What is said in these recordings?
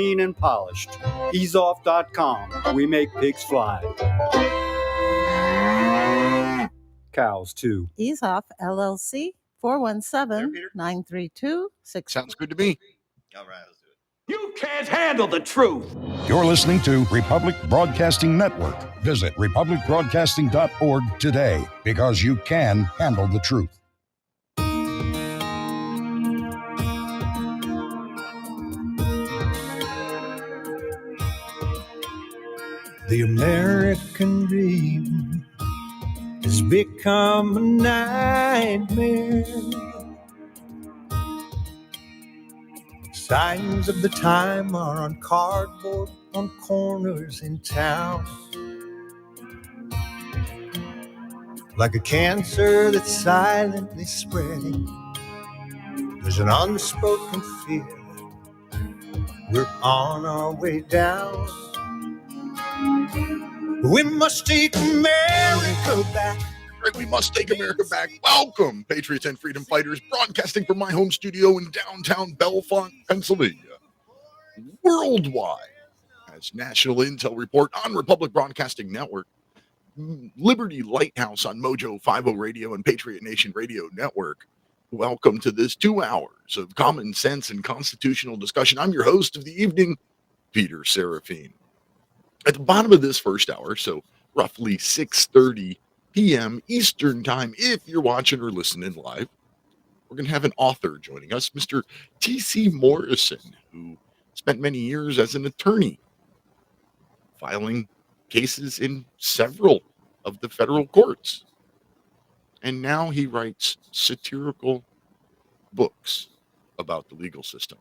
clean and polished. EaseOff.com. We make pigs fly. Cows, too. Ease Off, LLC, 417-932-6. Sounds good to me. All right, let's do it. You can't handle the truth. You're listening to Republic Broadcasting Network. Visit republicbroadcasting.org today, because you can handle the truth. The American dream has become a nightmare. Signs of the time are on cardboard on corners in town. Like a cancer that's silently spreading, there's an unspoken fear. We're on our way down. We must take America back. Right, we must take America back. Welcome, patriots and freedom fighters, broadcasting from my home studio in downtown Bellefonte, Pennsylvania. Worldwide, as National Intel Report on Republic Broadcasting Network, Liberty Lighthouse on Mojo 50 Radio and Patriot Nation Radio Network. Welcome to this 2 hours of common sense and constitutional discussion. I'm your host of the evening, Peter Serafine. At the bottom of this first hour, so roughly 6:30 p.m. Eastern Time, if you're watching or listening live, we're going to have an author joining us, Mr. T.C. Morrison, who spent many years as an attorney, filing cases in several of the federal courts. And now he writes satirical books about the legal system.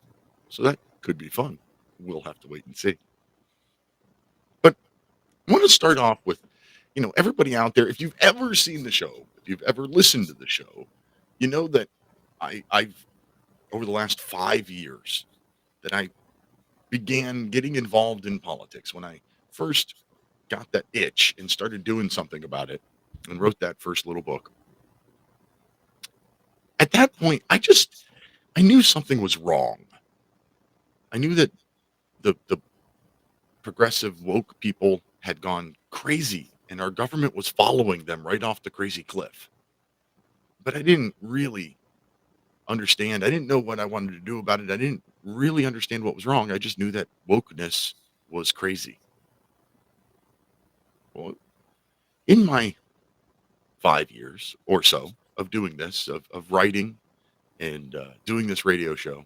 So that could be fun. We'll have to wait and see. But I want to start off with, everybody out there, if you've ever seen the show, if you've ever listened to the show, you know that I've, over the last 5 years, that I began getting involved in politics. When I first got that itch and started doing something about it and wrote that first little book. At that point, I knew something was wrong. I knew that the progressive woke people had gone crazy and our government was following them right off the crazy cliff. But I didn't really understand. I didn't know what I wanted to do about it. I didn't really understand what was wrong. I just knew that wokeness was crazy. Well, in my 5 years or so of doing this, of writing and doing this radio show,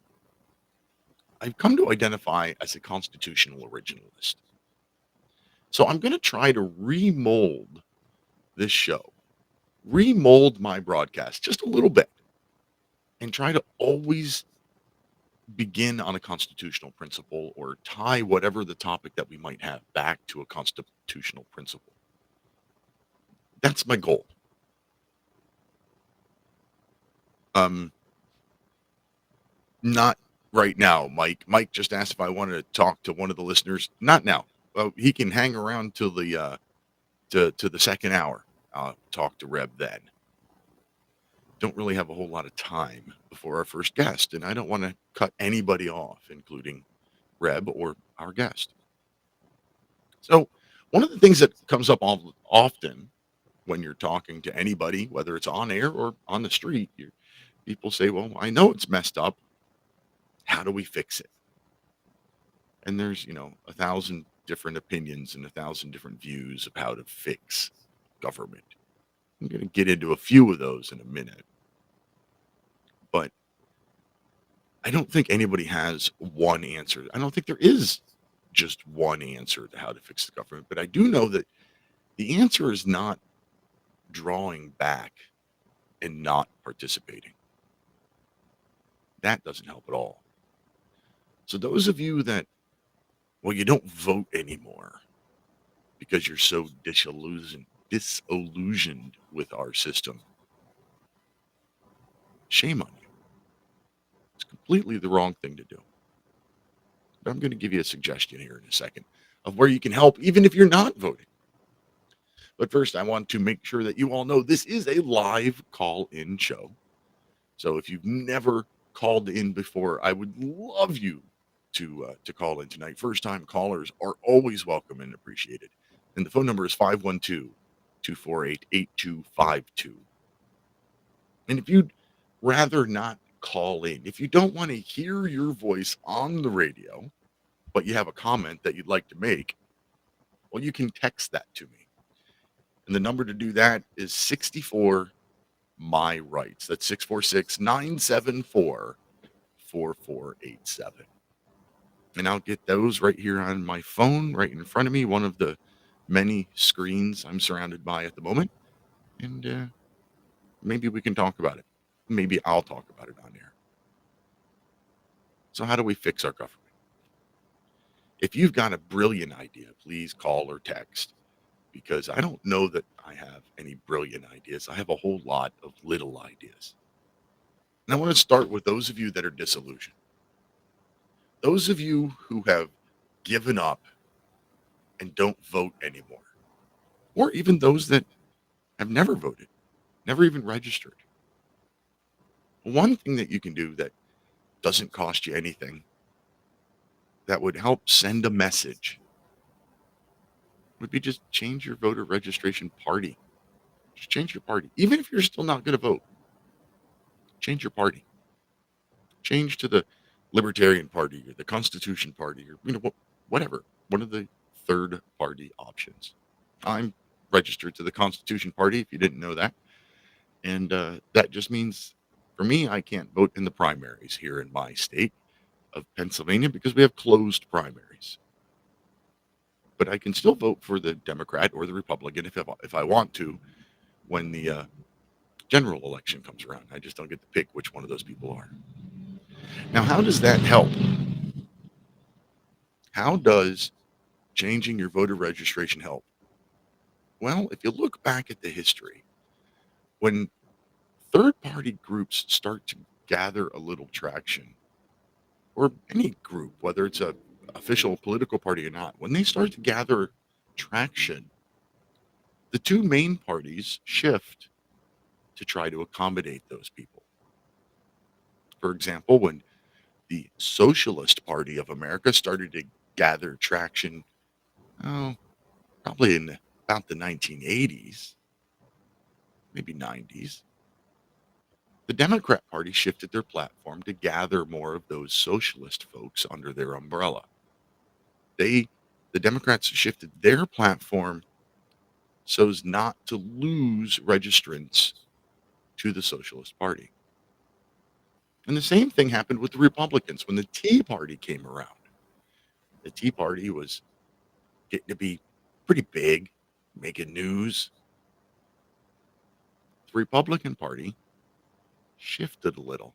I've come to identify as a constitutional originalist. So I'm going to try to remold this show, remold my broadcast just a little bit, and try to always begin on a constitutional principle or tie whatever the topic that we might have back to a constitutional principle. That's my goal. Not right now, Mike. Mike just asked if I wanted to talk to one of the listeners. Not now. He can hang around till the to the second hour. I'll talk to Reb then. Don't really have a whole lot of time before our first guest, and I don't want to cut anybody off, including Reb or our guest. So one of the things that comes up often when you're talking to anybody, whether it's on air or on the street, people say, well, I know it's messed up. How do we fix it? And there's, 1,000 different opinions and 1,000 different views of how to fix government. I'm going to get into a few of those in a minute. But I don't think anybody has one answer. I don't think there is just one answer to how to fix the government. But I do know that the answer is not drawing back and not participating. That doesn't help at all. So those of you that, you don't vote anymore because you're so disillusioned with our system, shame on you. It's completely the wrong thing to do. But I'm going to give you a suggestion here in a second of where you can help, even if you're not voting. But first, I want to make sure that you all know this is a live call-in show. So if you've never called in before, I would love you to call in tonight. First time callers are always welcome and appreciated. And the phone number is 512-248-8252. And if you'd rather not call in, if you don't want to hear your voice on the radio, but you have a comment that you'd like to make, well, you can text that to me. And the number to do that is 64 My Rights. That's 646-974-4487. And I'll get those right here on my phone, right in front of me, one of the many screens I'm surrounded by at the moment. And maybe we can talk about it. Maybe I'll talk about it on air. So how do we fix our government? If you've got a brilliant idea, please call or text, because I don't know that I have any brilliant ideas. I have a whole lot of little ideas. And I want to start with those of you that are disillusioned. Those of you who have given up and don't vote anymore, or even those that have never voted, never even registered. One thing that you can do that doesn't cost you anything, that would help send a message, would be just change your voter registration party. Just change your party. Even if you're still not going to vote, change your party. Change to the Libertarian Party or the Constitution Party or whatever. One of the third party options. I'm registered to the Constitution Party, if you didn't know that. And that just means, for me, I can't vote in the primaries here in my state of Pennsylvania because we have closed primaries. But I can still vote for the Democrat or the Republican if I want to when the general election comes around. I just don't get to pick which one of those people are. Now, how does that help? How does changing your voter registration help? Well, if you look back at the history, when third-party groups start to gather a little traction, or any group, whether it's a official political party or not, when they start to gather traction, the two main parties shift to try to accommodate those people. For example, when the Socialist Party of America started to gather traction, probably in about the 1980s, maybe 90s, the Democrat Party shifted their platform to gather more of those socialist folks under their umbrella. The Democrats shifted their platform so as not to lose registrants to the Socialist Party. And the same thing happened with the Republicans when the Tea Party came around. The Tea Party was getting to be pretty big, making news. The Republican Party shifted a little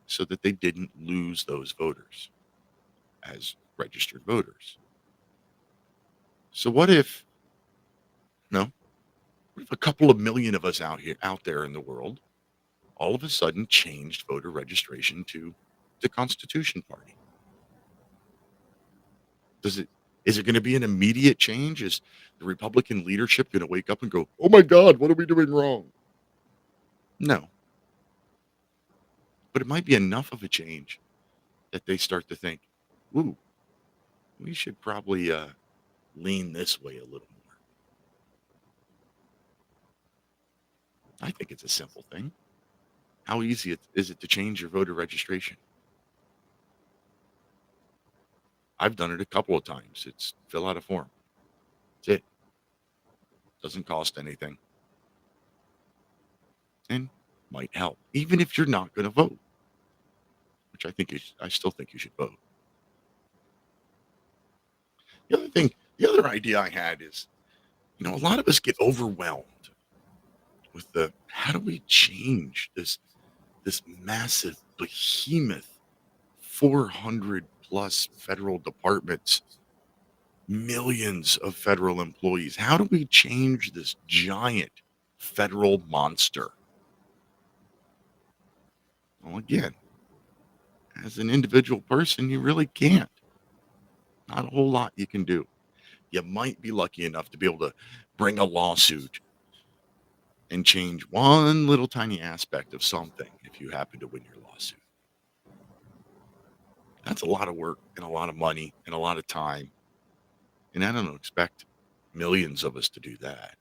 so that they didn't lose those voters as registered voters. So what if a couple of million of us out there in the world all of a sudden changed voter registration to the Constitution Party? Is it going to be an immediate change? Is the Republican leadership going to wake up and go, "Oh my God, what are we doing wrong?" No. But it might be enough of a change that they start to think, "Ooh, we should probably lean this way a little more." I think it's a simple thing. How easy is it to change your voter registration? I've done it a couple of times. It's fill out a form. That's it. Doesn't cost anything. And might help, even if you're not going to vote, which I still think you should vote. The other idea I had is, a lot of us get overwhelmed with how do we change this massive behemoth, 400 plus federal departments, millions of federal employees. How do we change this giant federal monster? Well, again, as an individual person, you really can't. Not a whole lot you can do. You might be lucky enough to be able to bring a lawsuit and change one little tiny aspect of something if you happen to win your lawsuit. That's a lot of work and a lot of money and a lot of time. And I don't expect millions of us to do that.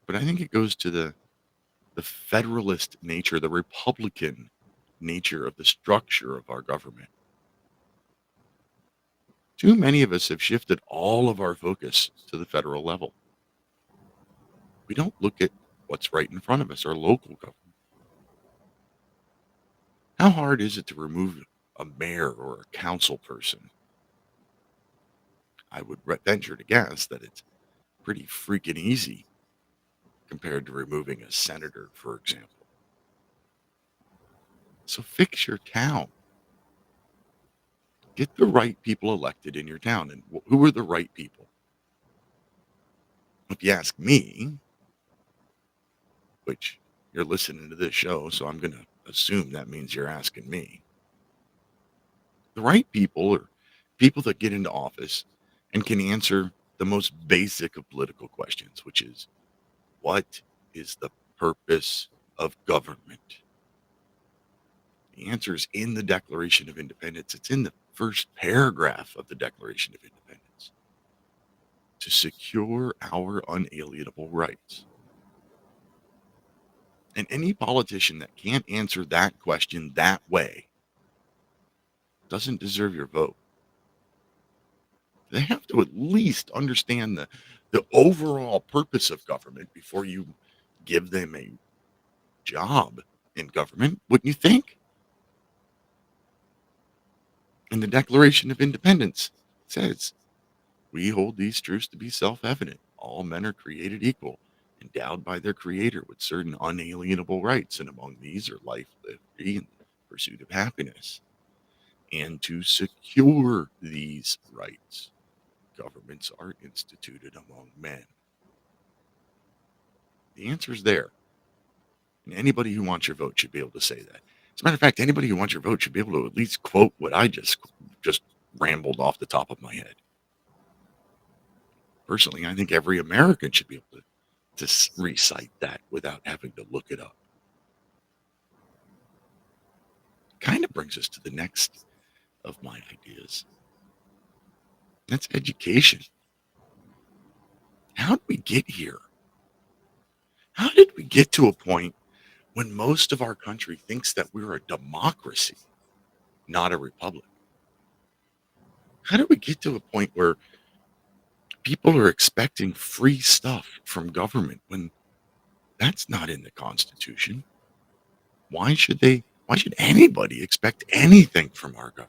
But I think it goes to the federalist nature, the Republican nature of the structure of our government. Too many of us have shifted all of our focus to the federal level. We don't look at what's right in front of us, our local government. How hard is it to remove a mayor or a council person? I would venture to guess that it's pretty freaking easy compared to removing a senator, for example. So fix your town. Get the right people elected in your town. And who are the right people? If you ask me, which you're listening to this show, so I'm going to assume that means you're asking me. The right people are people that get into office and can answer the most basic of political questions, which is, what is the purpose of government? The answer is in the Declaration of Independence. It's in the first paragraph of the Declaration of Independence. To secure our unalienable rights. And any politician that can't answer that question that way doesn't deserve your vote. They have to at least understand the overall purpose of government before you give them a job in government, wouldn't you think? And the Declaration of Independence says, we hold these truths to be self-evident. All men are created equal, endowed by their creator with certain unalienable rights, and among these are life, liberty, and the pursuit of happiness. And to secure these rights, governments are instituted among men. The answer is there. And anybody who wants your vote should be able to say that. As a matter of fact, anybody who wants your vote should be able to at least quote what I just rambled off the top of my head. Personally, I think every American should be able to recite that without having to look it up. Kind of brings us to the next of my ideas. That's education. How did we get here? How did we get to a point when most of our country thinks that we're a democracy, not a republic? How did we get to a point where people are expecting free stuff from government when that's not in the Constitution? Why should anybody expect anything from our government?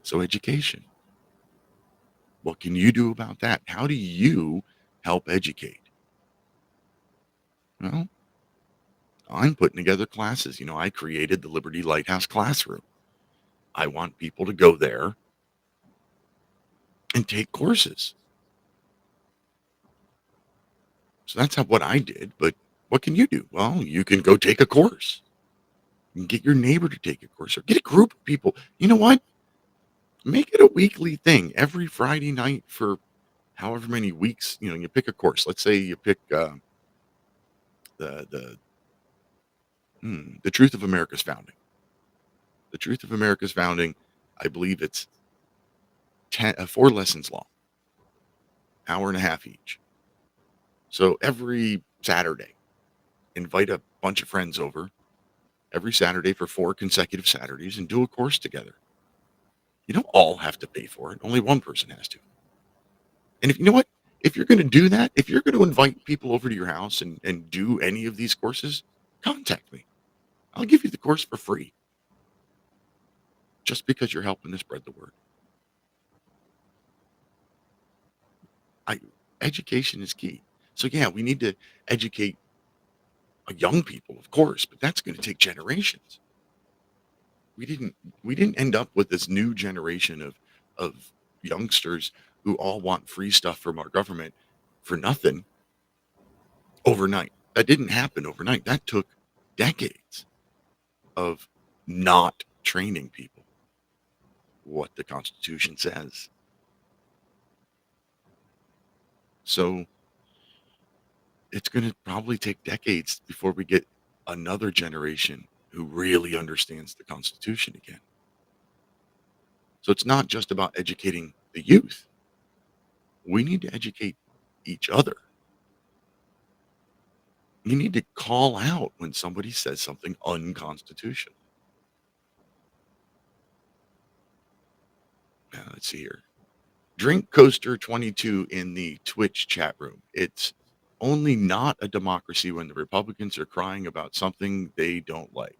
So education. What can you do about that? How do you help educate? Well, I'm putting together classes. I created the Liberty Lighthouse classroom. I want people to go there and take courses. So that's what I did. But what can you do? Well, you can go take a course. You can get your neighbor to take a course or get a group of people. You know what? Make it a weekly thing every Friday night for however many weeks. You pick a course. Let's say you pick the Truth of America's Founding. The Truth of America's Founding, I believe it's 4 lessons long, hour and a half each. So every Saturday, invite a bunch of friends over every Saturday for 4 consecutive Saturdays and do a course together. You don't all have to pay for it. Only one person has to. And if you're going to do that, if you're going to invite people over to your house and do any of these courses, contact me. I'll give you the course for free. Just because you're helping to spread the word. Education is key. So yeah, we need to educate young people, of course, but that's going to take generations. We didn't end up with this new generation of youngsters who all want free stuff from our government for nothing overnight. That didn't happen overnight. That took decades of not training people what the Constitution says. So it's going to probably take decades before we get another generation who really understands the Constitution again. So it's not just about educating the youth. We need to educate each other. You need to call out when somebody says something unconstitutional. Now, let's see here. Drink Coaster 22 in the Twitch chat room. It's only not a democracy when the Republicans are crying about something they don't like.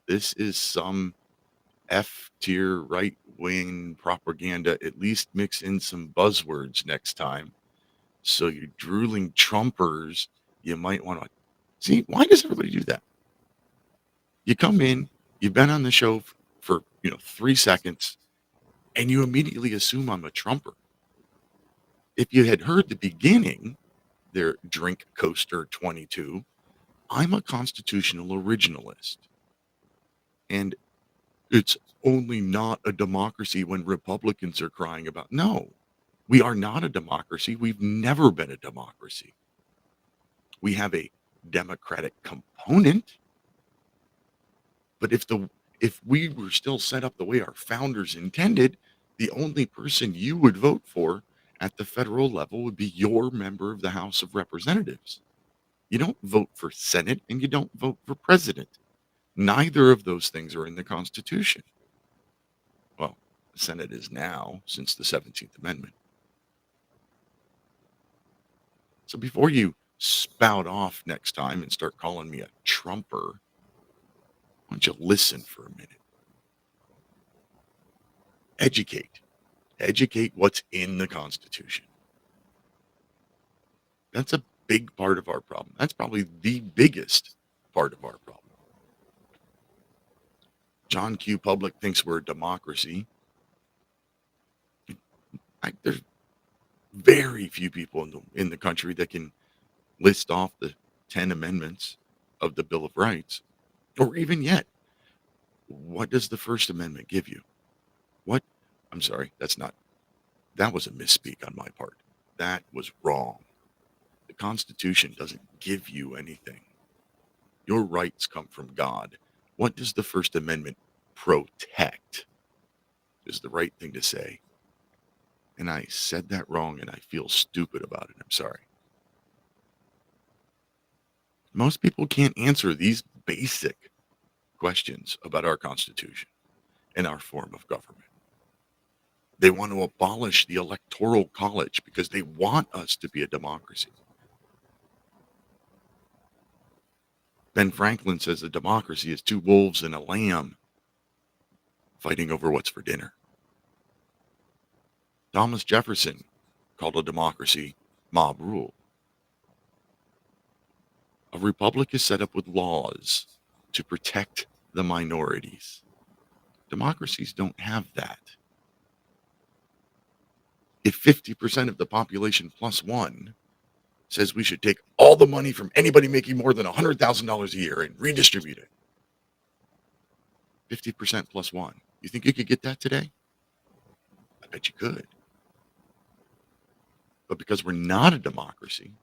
This is some F tier right wing propaganda. At least mix in some buzzwords next time. So you drooling Trumpers, you might want to see. Why does everybody do that? You come in, you've been on the show for 3 seconds, and you immediately assume I'm a Trumper. If you had heard the beginning, their Drink Coaster 22, I'm a constitutional originalist. And it's only not a democracy when Republicans are crying about. No, we are not a democracy. We've never been a democracy. We have a democratic component. But if we were still set up the way our founders intended, the only person you would vote for at the federal level would be your member of the House of Representatives. You don't vote for Senate and you don't vote for president. Neither of those things are in the Constitution. Well, the Senate is now since the 17th Amendment. So before you spout off next time and start calling me a Trumper, why don't you listen for a minute? Educate. Educate what's in the Constitution. That's a big part of our problem. That's probably the biggest part of our problem. John Q. Public thinks we're a democracy. There's very few people in the country that can list off the 10 amendments of the Bill of Rights, or even yet, what does the First Amendment give you? What? I'm sorry, that was a misspeak on my part. That was wrong. The Constitution doesn't give you anything. Your rights come from God. What does the First Amendment protect? Is the right thing to say. And I said that wrong and I feel stupid about it. I'm sorry. Most people can't answer these basic questions about our Constitution and our form of government. They want to abolish the Electoral College because they want us to be a democracy. Ben Franklin says a democracy is two wolves and a lamb fighting over what's for dinner. Thomas Jefferson called a democracy mob rule. A republic is set up with laws to protect the minorities. Democracies don't have that. If 50% of the population plus one says we should take all the money from anybody making more than $100,000 a year and redistribute it, 50% plus one. You think you could get that today? I bet you could. But because we're not a democracy,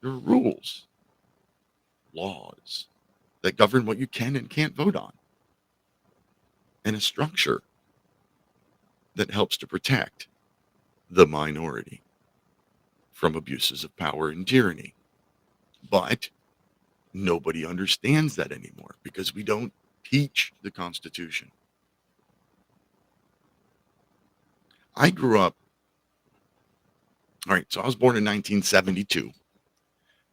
there are rules, laws that govern what you can and can't vote on, and a structure that helps to protect the minority from abuses of power and tyranny. But nobody understands that anymore because we don't teach the Constitution. I grew up, all right, so I was born in 1972.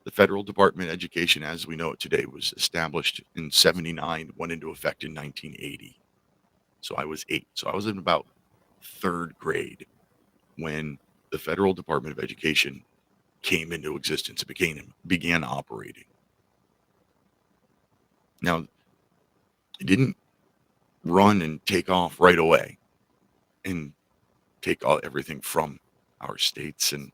The Federal Department of Education, as we know it today, was established in 79, went into effect in 1980. So I was 8. So I was in about 3rd grade when the Federal Department of Education came into existence. It began operating. Now, it didn't run and take off right away and take everything from our states, and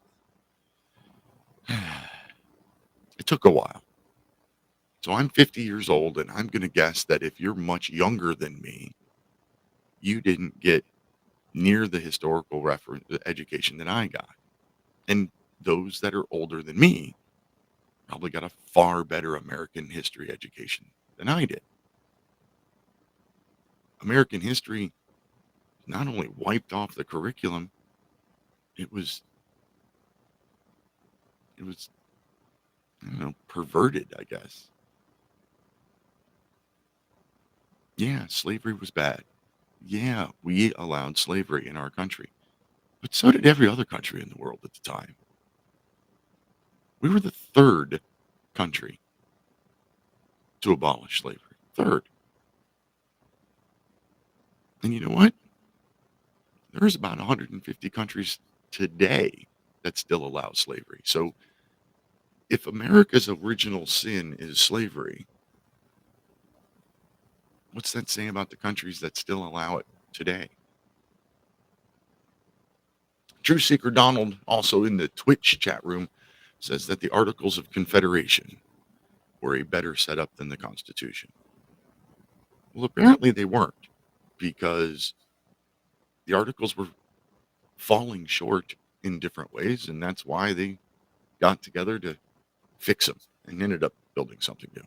it took a while. So I'm 50 years old, and I'm going to guess that if you're much younger than me, you didn't get near the historical education that I got. And those that are older than me probably got a far better American history education than I did. American history not only wiped off the curriculum, it was I don't know, perverted, I guess. Yeah, slavery was bad. Yeah, we allowed slavery in our country, but so did every other country in the world at the time. We were the third country to abolish slavery. Third. And you know what? There's about 150 countries today that still allow slavery. So if America's original sin is slavery, what's that saying about the countries that still allow it today? True Seeker Donald, also in the Twitch chat room, says that the Articles of Confederation were a better setup than the Constitution. Well, apparently they weren't, because the Articles were falling short in different ways, and that's why they got together to fix them and ended up building something new.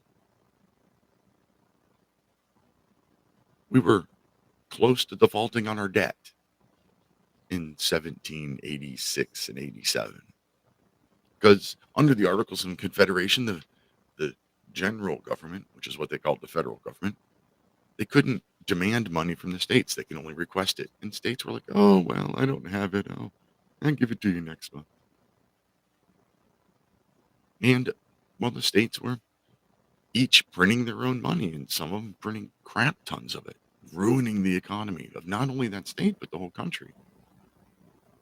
We were close to defaulting on our debt in 1786 and 87, because under the Articles of Confederation, the general government, which is what they called the federal government, they couldn't demand money from the states. They can only request it. And states were like, oh, well, I don't have it. I'll give it to you next month. And, well, the states were each printing their own money, and some of them printing crap tons of it, ruining the economy of not only that state, but the whole country.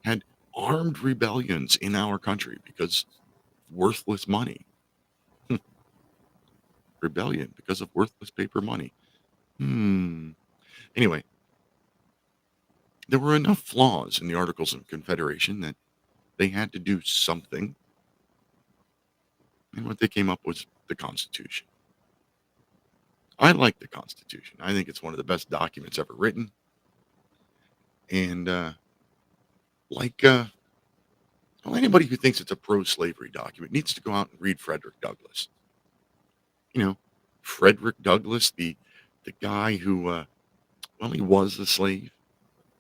Had armed rebellions in our country because worthless money. Rebellion because of worthless paper money. Anyway, there were enough flaws in the Articles of Confederation that they had to do something. And what they came up with was the Constitution. I like the Constitution. I think it's one of the best documents ever written. And anybody who thinks it's a pro-slavery document needs to go out and read Frederick Douglass. You know, Frederick Douglass, the guy who, he was a slave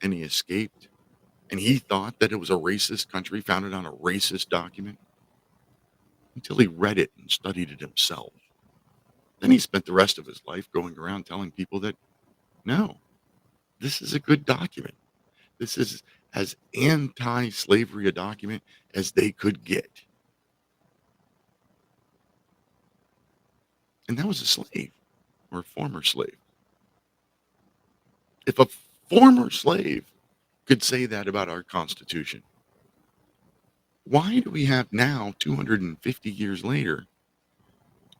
and he escaped. And he thought that it was a racist country founded on a racist document until he read it and studied it himself. Then he spent the rest of his life going around telling people that, no, this is a good document. This is as anti-slavery a document as they could get. And that was a slave or a former slave. If a former slave could say that about our Constitution, why do we have now, 250 years later,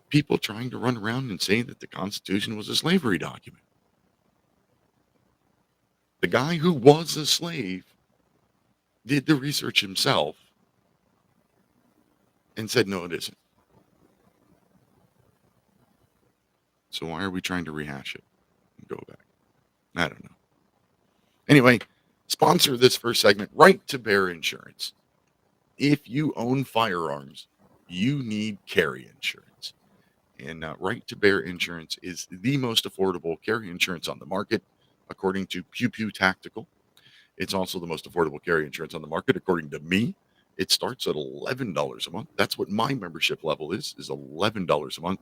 people trying to run around and say that the Constitution was a slavery document? The guy who was a slave did the research himself and said, no, it isn't. So why are we trying to rehash it and go back? I don't know. Anyway, sponsor this first segment, Right to Bear Insurance. If you own firearms, you need carry insurance. And Right to Bear Insurance is the most affordable carry insurance on the market, according to Pew Pew Tactical. It's also the most affordable carry insurance on the market, according to me. It starts at $11 a month. That's what my membership level is $11 a month.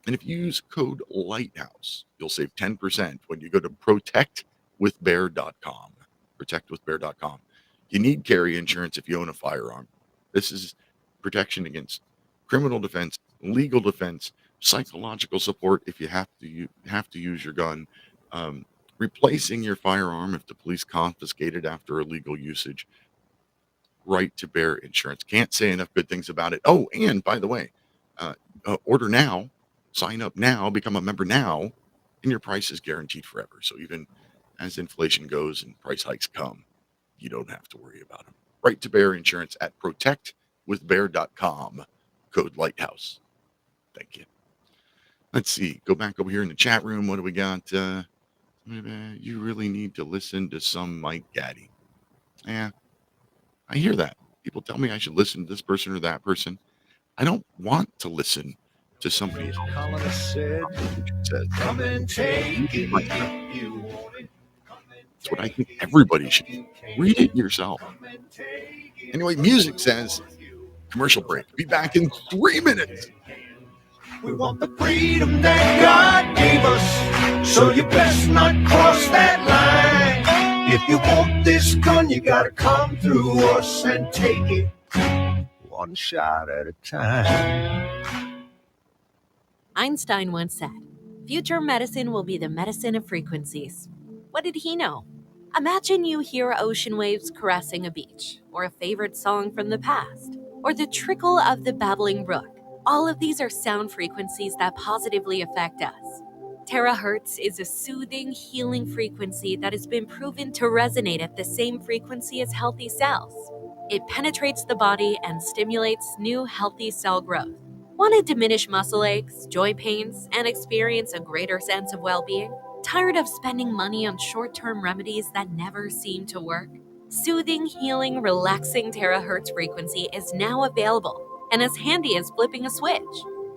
And if you use code Lighthouse, you'll save 10% when you go to protectwithbear.com. Protectwithbear.com. You need carry insurance if you own a firearm. This is protection against criminal defense, legal defense, psychological support if you have to use your gun, replacing your firearm if the police confiscate it after illegal usage. Right to Bear Insurance. Can't say enough good things about it. Oh, and by the way, order now, sign up now, become a member now, and your price is guaranteed forever. So even as inflation goes and price hikes come, you don't have to worry about them. Right to Bear Insurance at protectwithbear.com. Code Lighthouse. Thank you. Let's see. Go back over here in the chat room. What do we got? You really need to listen to some Mike Gaddy. Yeah, I hear that. People tell me I should listen to this person or that person. I don't want to listen to somebody's Colonist said, says. come and take it Like, if you want it. that's what I think everybody should do. Read it yourself. Anyway, music says commercial break. Be back in 3 minutes. We want the freedom that God gave us, so you best not cross that line. If you want this gun, you gotta come through us and take it one shot at a time. Einstein once said, "Future medicine will be the medicine of frequencies." What did he know? Imagine you hear ocean waves caressing a beach, or a favorite song from the past, or the trickle of the babbling brook. All of these are sound frequencies that positively affect us. Terahertz is a soothing, healing frequency that has been proven to resonate at the same frequency as healthy cells. It penetrates the body and stimulates new, healthy cell growth. Want to diminish muscle aches, joint pains, and experience a greater sense of well-being? Tired of spending money on short-term remedies that never seem to work? Soothing, healing, relaxing terahertz frequency is now available and as handy as flipping a switch.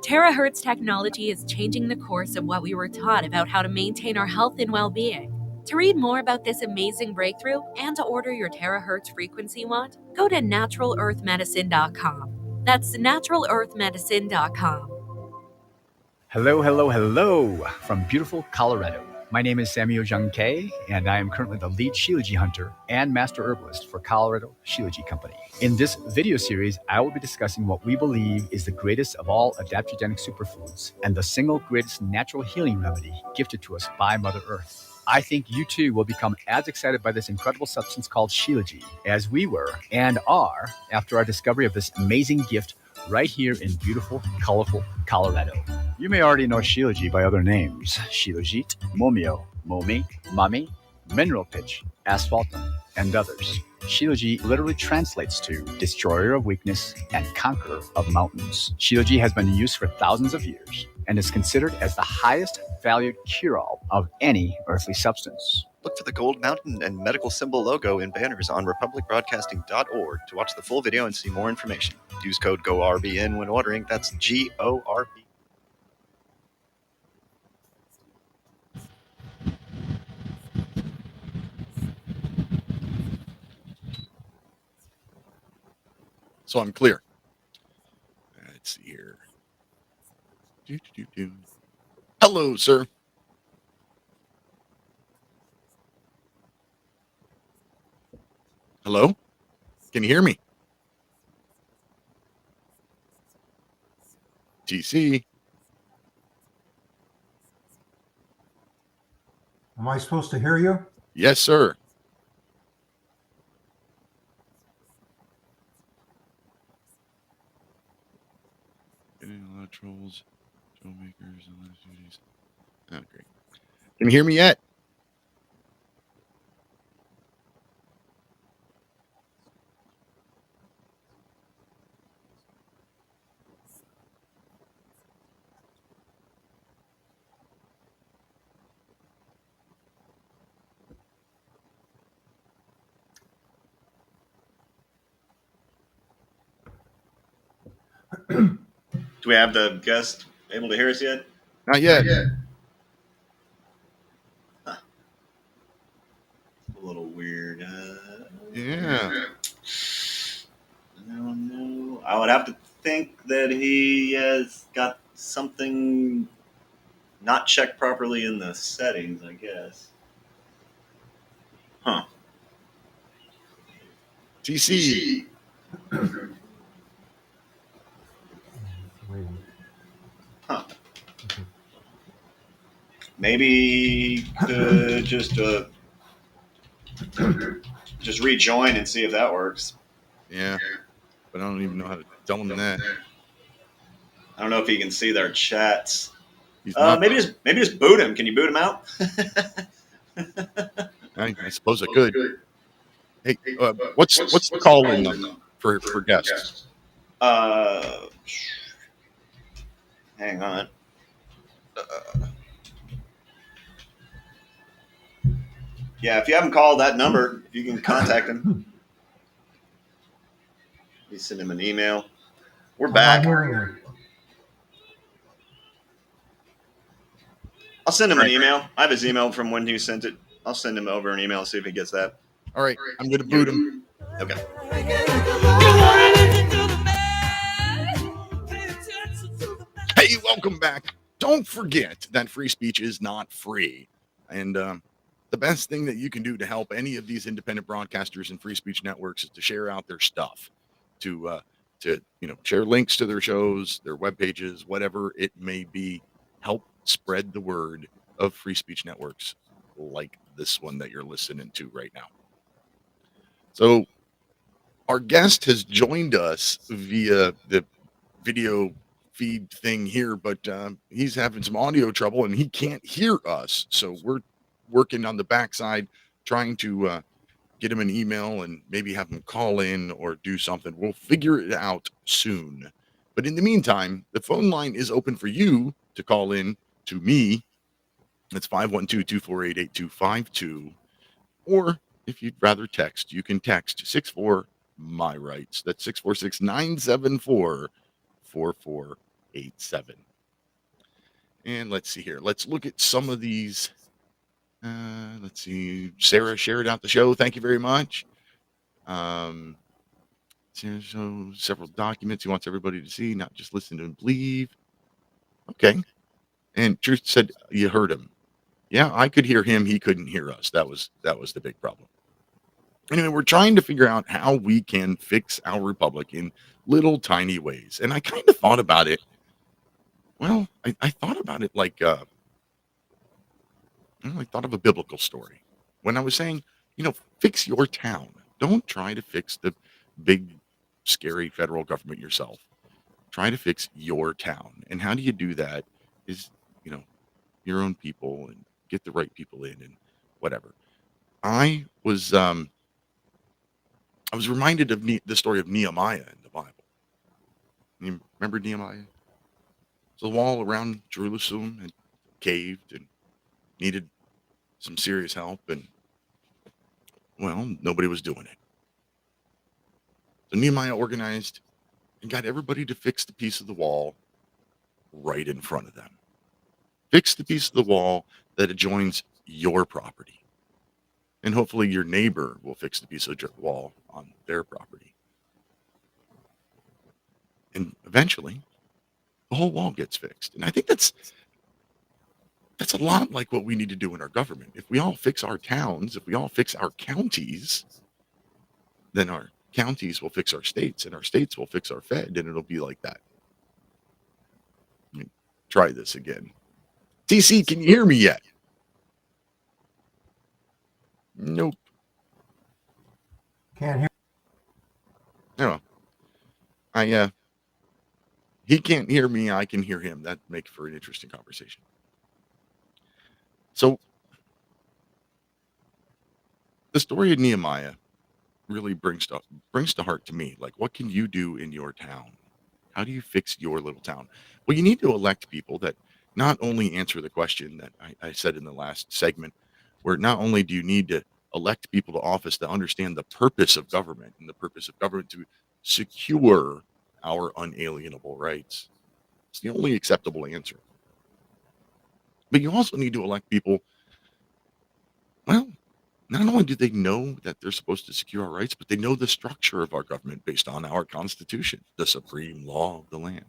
Terahertz technology is changing the course of what we were taught about how to maintain our health and well-being. To read more about this amazing breakthrough and to order your terahertz frequency wand, go to naturalearthmedicine.com. That's naturalearthmedicine.com. Hello from beautiful Colorado. My name is Samuel Jung Kei, and I am currently the lead Shilajit hunter and master herbalist for Colorado Shilajit Company. In this video series, I will be discussing what we believe is the greatest of all adaptogenic superfoods and the single greatest natural healing remedy gifted to us by Mother Earth. I think you too will become as excited by this incredible substance called Shilajit as we were and are after our discovery of this amazing gift right here in beautiful, colorful Colorado. You may already know Shilajit by other names: Shilajit, Momio, Momi, Mami, Mineral Pitch, Asphaltum, and others. Shilajit literally translates to destroyer of weakness and conqueror of mountains. Shilajit has been in use for thousands of years and is considered as the highest valued cure-all of any earthly substance. Look for the Gold Mountain and medical symbol logo in banners on republicbroadcasting.org to watch the full video and see more information. Use code GORBN when ordering. That's GORB. So I'm clear. Let's see here. Hello, sir. Hello? Can you hear me? TC. Am I supposed to hear you? Yes, sir. Getting a lot of trolls, troll makers, and live duties. Oh, great. Can you hear me yet? Do we have the guest able to hear us yet? Not yet. Huh. A little weird. Yeah. I don't know. I would have to think that he has got something not checked properly in the settings, I guess. Huh. TC. Huh. Maybe could just rejoin and see if that works. Yeah. But I don't even know how to tell him that. I don't know if he can see their chats. Maybe just boot him. Can you boot him out? I suppose I could. Hey, what's the call in number for guests? Hang on. Yeah, if you haven't called that number, if you can contact him. You send him an email. We're back. I'll send him an email. I have his email from when he sent it. I'll send him over an email, see if he gets that. All right, I'm going to boot him. Okay. Hey, welcome back. Don't forget that free speech is not free. And the best thing that you can do to help any of these independent broadcasters and free speech networks is to share out their stuff, to share links to their shows, their web pages, whatever it may be. Help spread the word of free speech networks like this one that you're listening to right now. So our guest has joined us via the video feed thing here, but he's having some audio trouble and he can't hear us. So we're working on the backside, trying to get him an email and maybe have him call in or do something. We'll figure it out soon. But in the meantime, the phone line is open for you to call in to me. That's 512-248-8252. Or if you'd rather text, you can text 64 my rights. That's 646-974-4487. And let's see here. Let's look at some of these. Let's see. Sarah shared out the show. Thank you very much. So several documents he wants everybody to see, not just listen to and believe. Okay. And Truth said you heard him. Yeah, I could hear him. He couldn't hear us. That was the big problem. Anyway, we're trying to figure out how we can fix our republic in little tiny ways. And I kind of thought about it. Well, I thought about it like I thought of a biblical story when I was saying, fix your town. Don't try to fix the big, scary federal government yourself. Try to fix your town. And how do you do that is, your own people and get the right people in and whatever. I was reminded of the story of Nehemiah in the Bible. You remember Nehemiah? So the wall around Jerusalem had caved and needed some serious help, and well, nobody was doing it. So Nehemiah organized and got everybody to fix the piece of the wall right in front of them. Fix the piece of the wall that adjoins your property. And hopefully your neighbor will fix the piece of wall on their property. And eventually, the whole wall gets fixed. And I think that's a lot like what we need to do in our government. If we all fix our towns, if we all fix our counties, then our counties will fix our states, and our states will fix our Fed, and it'll be like that. Let me try this again. TC, can you hear me yet? Nope. Can't hear. No. He can't hear me. I can hear him. That makes for an interesting conversation. So the story of Nehemiah really brings to heart to me, like, what can you do in your town? How do you fix your little town? Well, you need to elect people that not only answer the question that I said in the last segment, where not only do you need to elect people to office that understand the purpose of government and the purpose of government to secure our unalienable rights. It's the only acceptable answer. But you also need to elect people, well, not only do they know that they're supposed to secure our rights, but they know the structure of our government based on our Constitution, the supreme law of the land.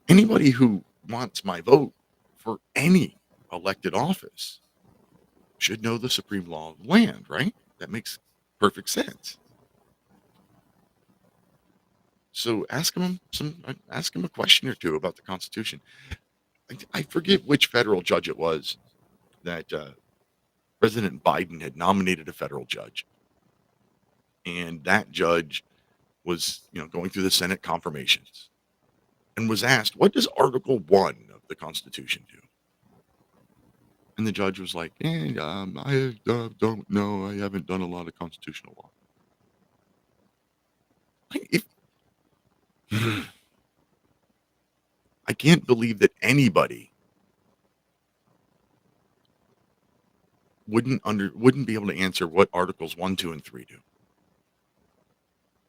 Anybody who wants my vote for any elected office should know the supreme law of the land, right? That makes perfect sense. So ask him a question or two about the Constitution. I forget which federal judge it was that President Biden had nominated a federal judge, and that judge was, going through the Senate confirmations and was asked, what does Article 1 of the Constitution do? And the judge was like, I don't know. I haven't done a lot of constitutional law. I can't believe that anybody wouldn't be able to answer what Articles 1, 2, and 3 do.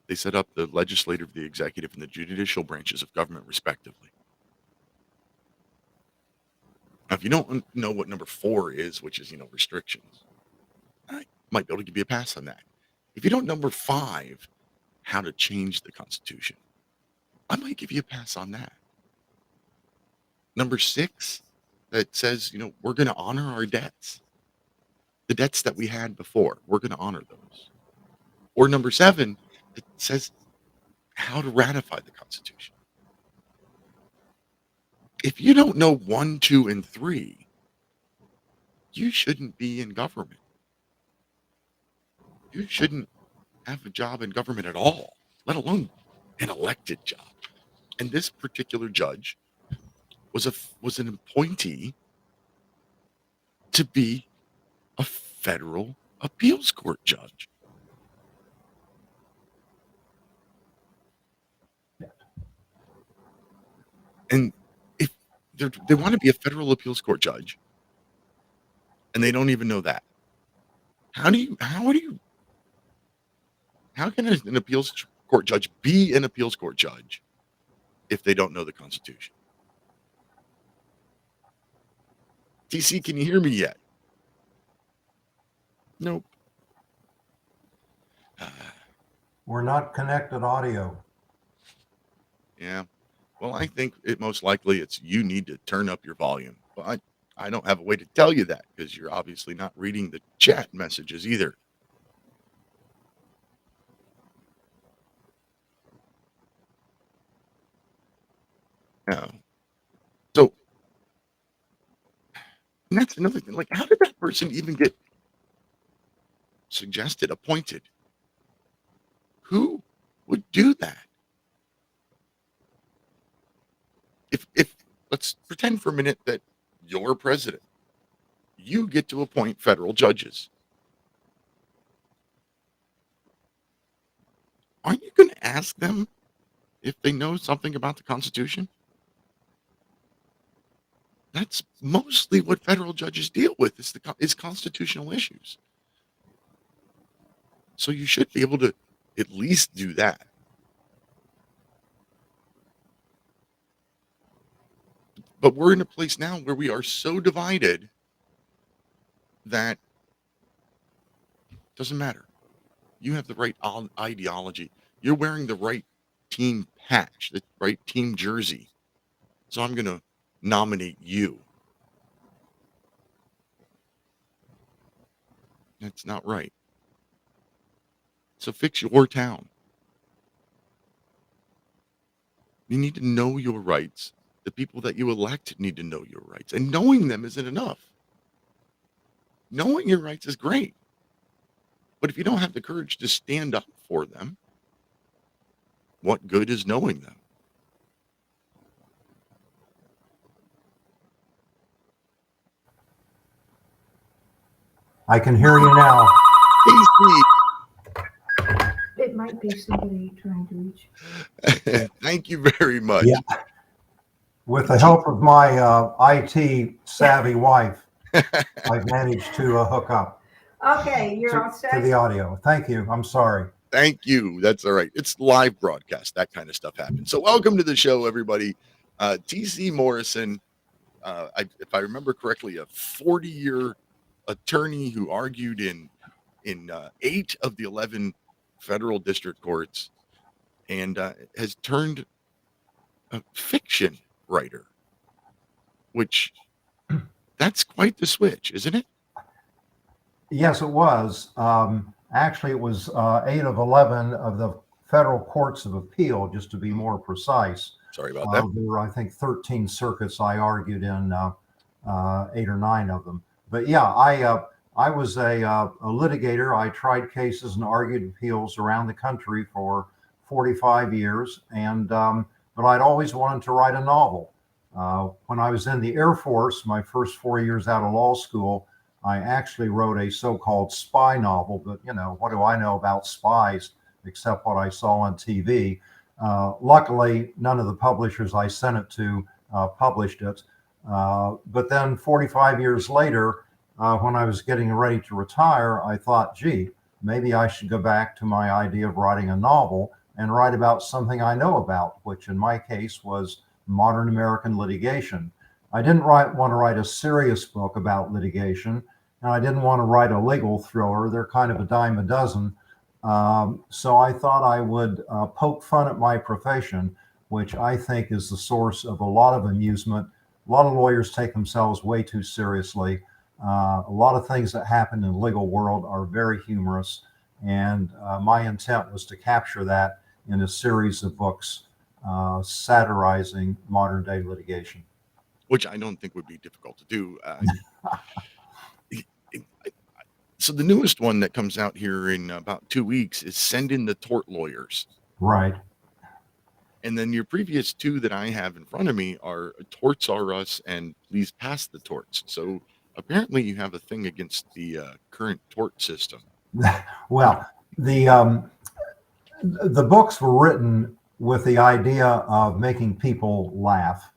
They set up the legislative, the executive, and the judicial branches of government, respectively. Now, if you don't know what number 4 is, which is, restrictions, I might be able to give you a pass on that. If you don't know number 5, how to change the Constitution, I might give you a pass on that. Number 6, that says, we're going to honor our debts. The debts that we had before, we're going to honor those. Or number 7, that says how to ratify the Constitution. If you don't know 1, 2, and 3, you shouldn't be in government. You shouldn't have a job in government at all, let alone an elected job. And this particular judge was an appointee to be a federal appeals court judge. And if they want to be a federal appeals court judge, and they don't even know that, how can an appeals court judge be an appeals court judge if they don't know the Constitution? TC, can you hear me yet? Nope. We're not connected audio. Yeah. Well, I think most likely it's you need to turn up your volume. But I don't have a way to tell you that because you're obviously not reading the chat messages either. No. So that's another thing. Like, how did that person even get appointed? Who would do that? If let's pretend for a minute that you're president, you get to appoint federal judges. Aren't you going to ask them if they know something about the Constitution? That's mostly what federal judges deal with is constitutional issues. So you should be able to at least do that. But we're in a place now where we are so divided that it doesn't matter. You have the right ideology. You're wearing the right team patch, the right team jersey. So I'm going to nominate you. That's not right. So fix your town. You need to know your rights. The people that you elect need to know your rights. And knowing them isn't enough. Knowing your rights is great. But if you don't have the courage to stand up for them, what good is knowing them? I can hear you now. Casey. It might be somebody trying to reach. Thank you very much. Yeah. With the help of my IT savvy wife, I've managed to hook up Okay, you're all to set. the audio. Thank you. I'm sorry. Thank you. That's all right. It's live broadcast. That kind of stuff happens. So welcome to the show, everybody. TC Morrison, if I remember correctly, a 40-year attorney who argued in 8 of the 11 federal district courts and has turned a fiction writer, which that's quite the switch, isn't it? Yes, it was. Actually, it was 8 of 11 of the federal courts of appeal, just to be more precise. Sorry about that. There were, I think, 13 circuits. I argued in 8 or 9 of them. But yeah, I was a litigator. I tried cases and argued appeals around the country for 45 years. And but I'd always wanted to write a novel. When I was in the Air Force, my first 4 years out of law school, I actually wrote a so-called spy novel. But, what do I know about spies except what I saw on TV? Luckily, none of the publishers I sent it to published it. But then 45 years later, when I was getting ready to retire, I thought, gee, maybe I should go back to my idea of writing a novel and write about something I know about, which in my case was modern American litigation. I didn't want to write a serious book about litigation, and I didn't want to write a legal thriller. They're kind of a dime a dozen. So I thought I would poke fun at my profession, which I think is the source of a lot of amusement. A lot of lawyers take themselves way too seriously. A lot of things that happen in the legal world are very humorous, and my intent was to capture that in a series of books satirizing modern day litigation. Which I don't think would be difficult to do. So the newest one that comes out here in about 2 weeks is Send in the Tort Lawyers. Right. And then your previous two that I have in front of me are Torts Are Us and Please Pass the Torts. So apparently you have a thing against the current tort system. Well, the books were written with the idea of making people laugh.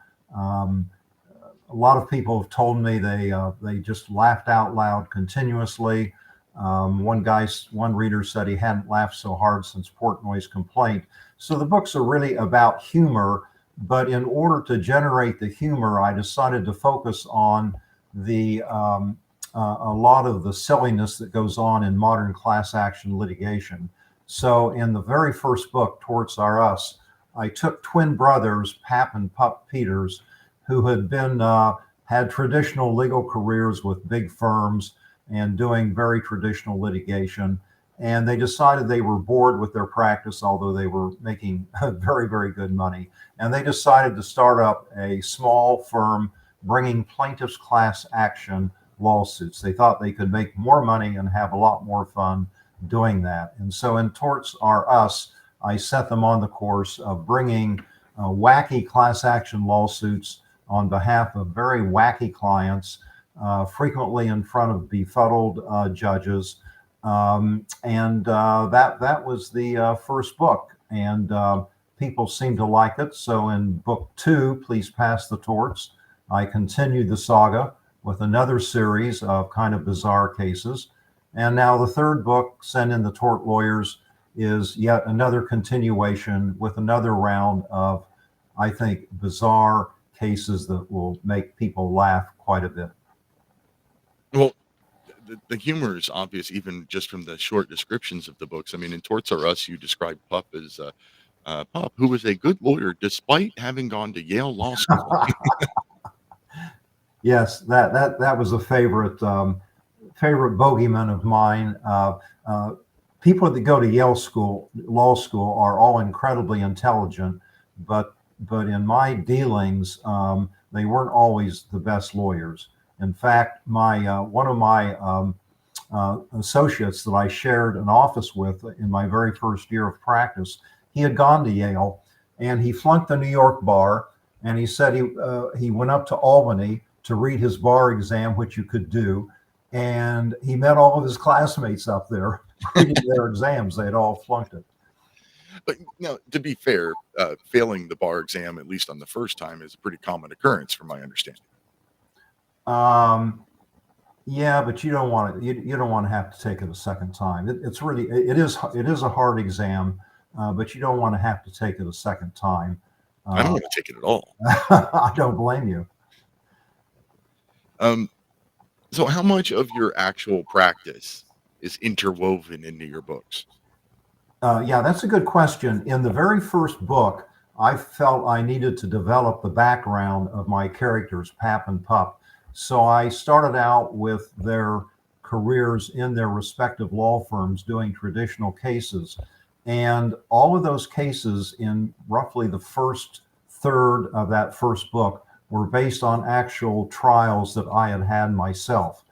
A lot of people have told me they just laughed out loud continuously. One reader said he hadn't laughed so hard since Portnoy's Complaint. So the books are really about humor, but in order to generate the humor, I decided to focus on a lot of the silliness that goes on in modern class action litigation. So in the very first book, Torts Are Us, I took twin brothers, Pap and Pup Peters, who had traditional legal careers with big firms and doing very traditional litigation. And they decided they were bored with their practice, although they were making very, very good money. And they decided to start up a small firm bringing plaintiffs' class action lawsuits. They thought they could make more money and have a lot more fun doing that. And so in Torts Are Us, I set them on the course of bringing wacky class action lawsuits on behalf of very wacky clients, frequently in front of befuddled judges. That was the first book, and people seemed to like it. So in book 2, Please Pass the Torts, I continued the saga with another series of kind of bizarre cases. And now the third book, Send in the Tort Lawyers, is yet another continuation with another round of, I think, bizarre cases that will make people laugh quite a bit. Well, the humor is obvious even just from the short descriptions of the books. I mean, in Torts Are Us, you describe Pup as Pup, who was a good lawyer despite having gone to Yale Law School. Yes, that was a favorite bogeyman of mine. People that go to Yale Law School are all incredibly intelligent, but in my dealings, they weren't always the best lawyers. In fact, one of my associates that I shared an office with in my very first year of practice, he had gone to Yale, and he flunked the New York bar, and he said he went up to Albany to read his bar exam, which you could do, and he met all of his classmates up there reading their exams. They had all flunked it. But now, to be fair, failing the bar exam, at least on the first time, is a pretty common occurrence, from my understanding. Yeah, but you don't want to. You don't want to have to take it a second time. It is a hard exam, but you don't want to have to take it a second time. I don't want to take it at all. I don't blame you. So how much of your actual practice is interwoven into your books? Yeah, that's a good question. In the very first book, I felt I needed to develop the background of my characters, Pap and Pup. So I started out with their careers in their respective law firms doing traditional cases. And all of those cases in roughly the first third of that first book were based on actual trials that I had had myself.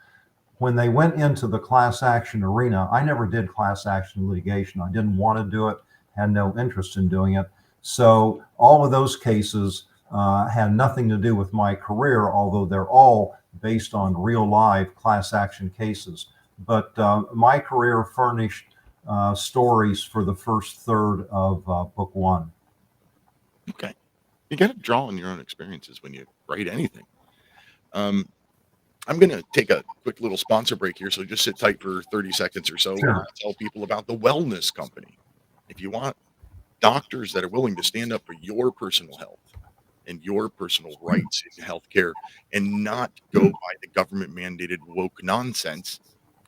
When they went into the class action arena, I never did class action litigation. I didn't want to do it, had no interest in doing it. So all of those cases had nothing to do with my career, although they're all based on real live class action cases. But my career furnished stories for the first third of book 1. Okay. You got to draw on your own experiences when you write anything. I'm going to take a quick little sponsor break here, so just sit tight for 30 seconds or so. Sure. And tell people about the Wellness Company. If you want doctors that are willing to stand up for your personal health, and your personal rights in healthcare and not go by the government mandated woke nonsense,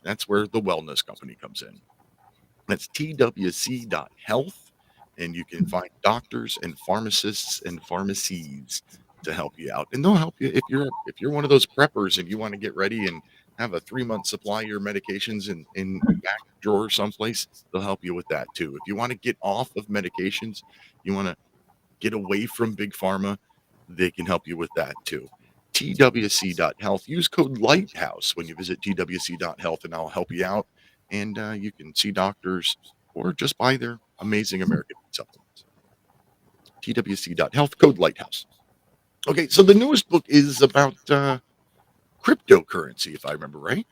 that's where the wellness company comes in. That's twc.health, and you can find doctors and pharmacists and pharmacies to help you out. And they'll help you if you're one of those preppers and you want to get ready and have a 3-month supply of your medications in back drawer someplace, they'll help you with that too. If you want to get off of medications, you want to get away from big pharma, they can help you with that too. twc.health. Use code Lighthouse when you visit twc.health, and I'll help you out. And you can see doctors or just buy their amazing American supplements. twc.health, code Lighthouse. Okay, so the newest book is about cryptocurrency, if I remember right.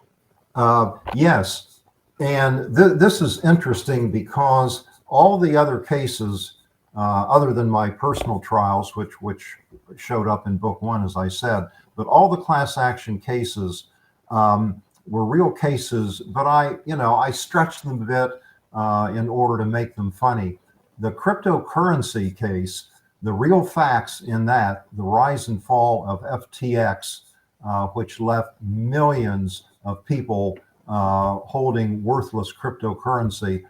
Yes. And this is interesting because all the other cases, other than my personal trials, which showed up in book 1, as I said, but all the class action cases were real cases, but I stretched them a bit in order to make them funny. The cryptocurrency case, the real facts in that, the rise and fall of FTX, which left millions of people holding worthless cryptocurrency,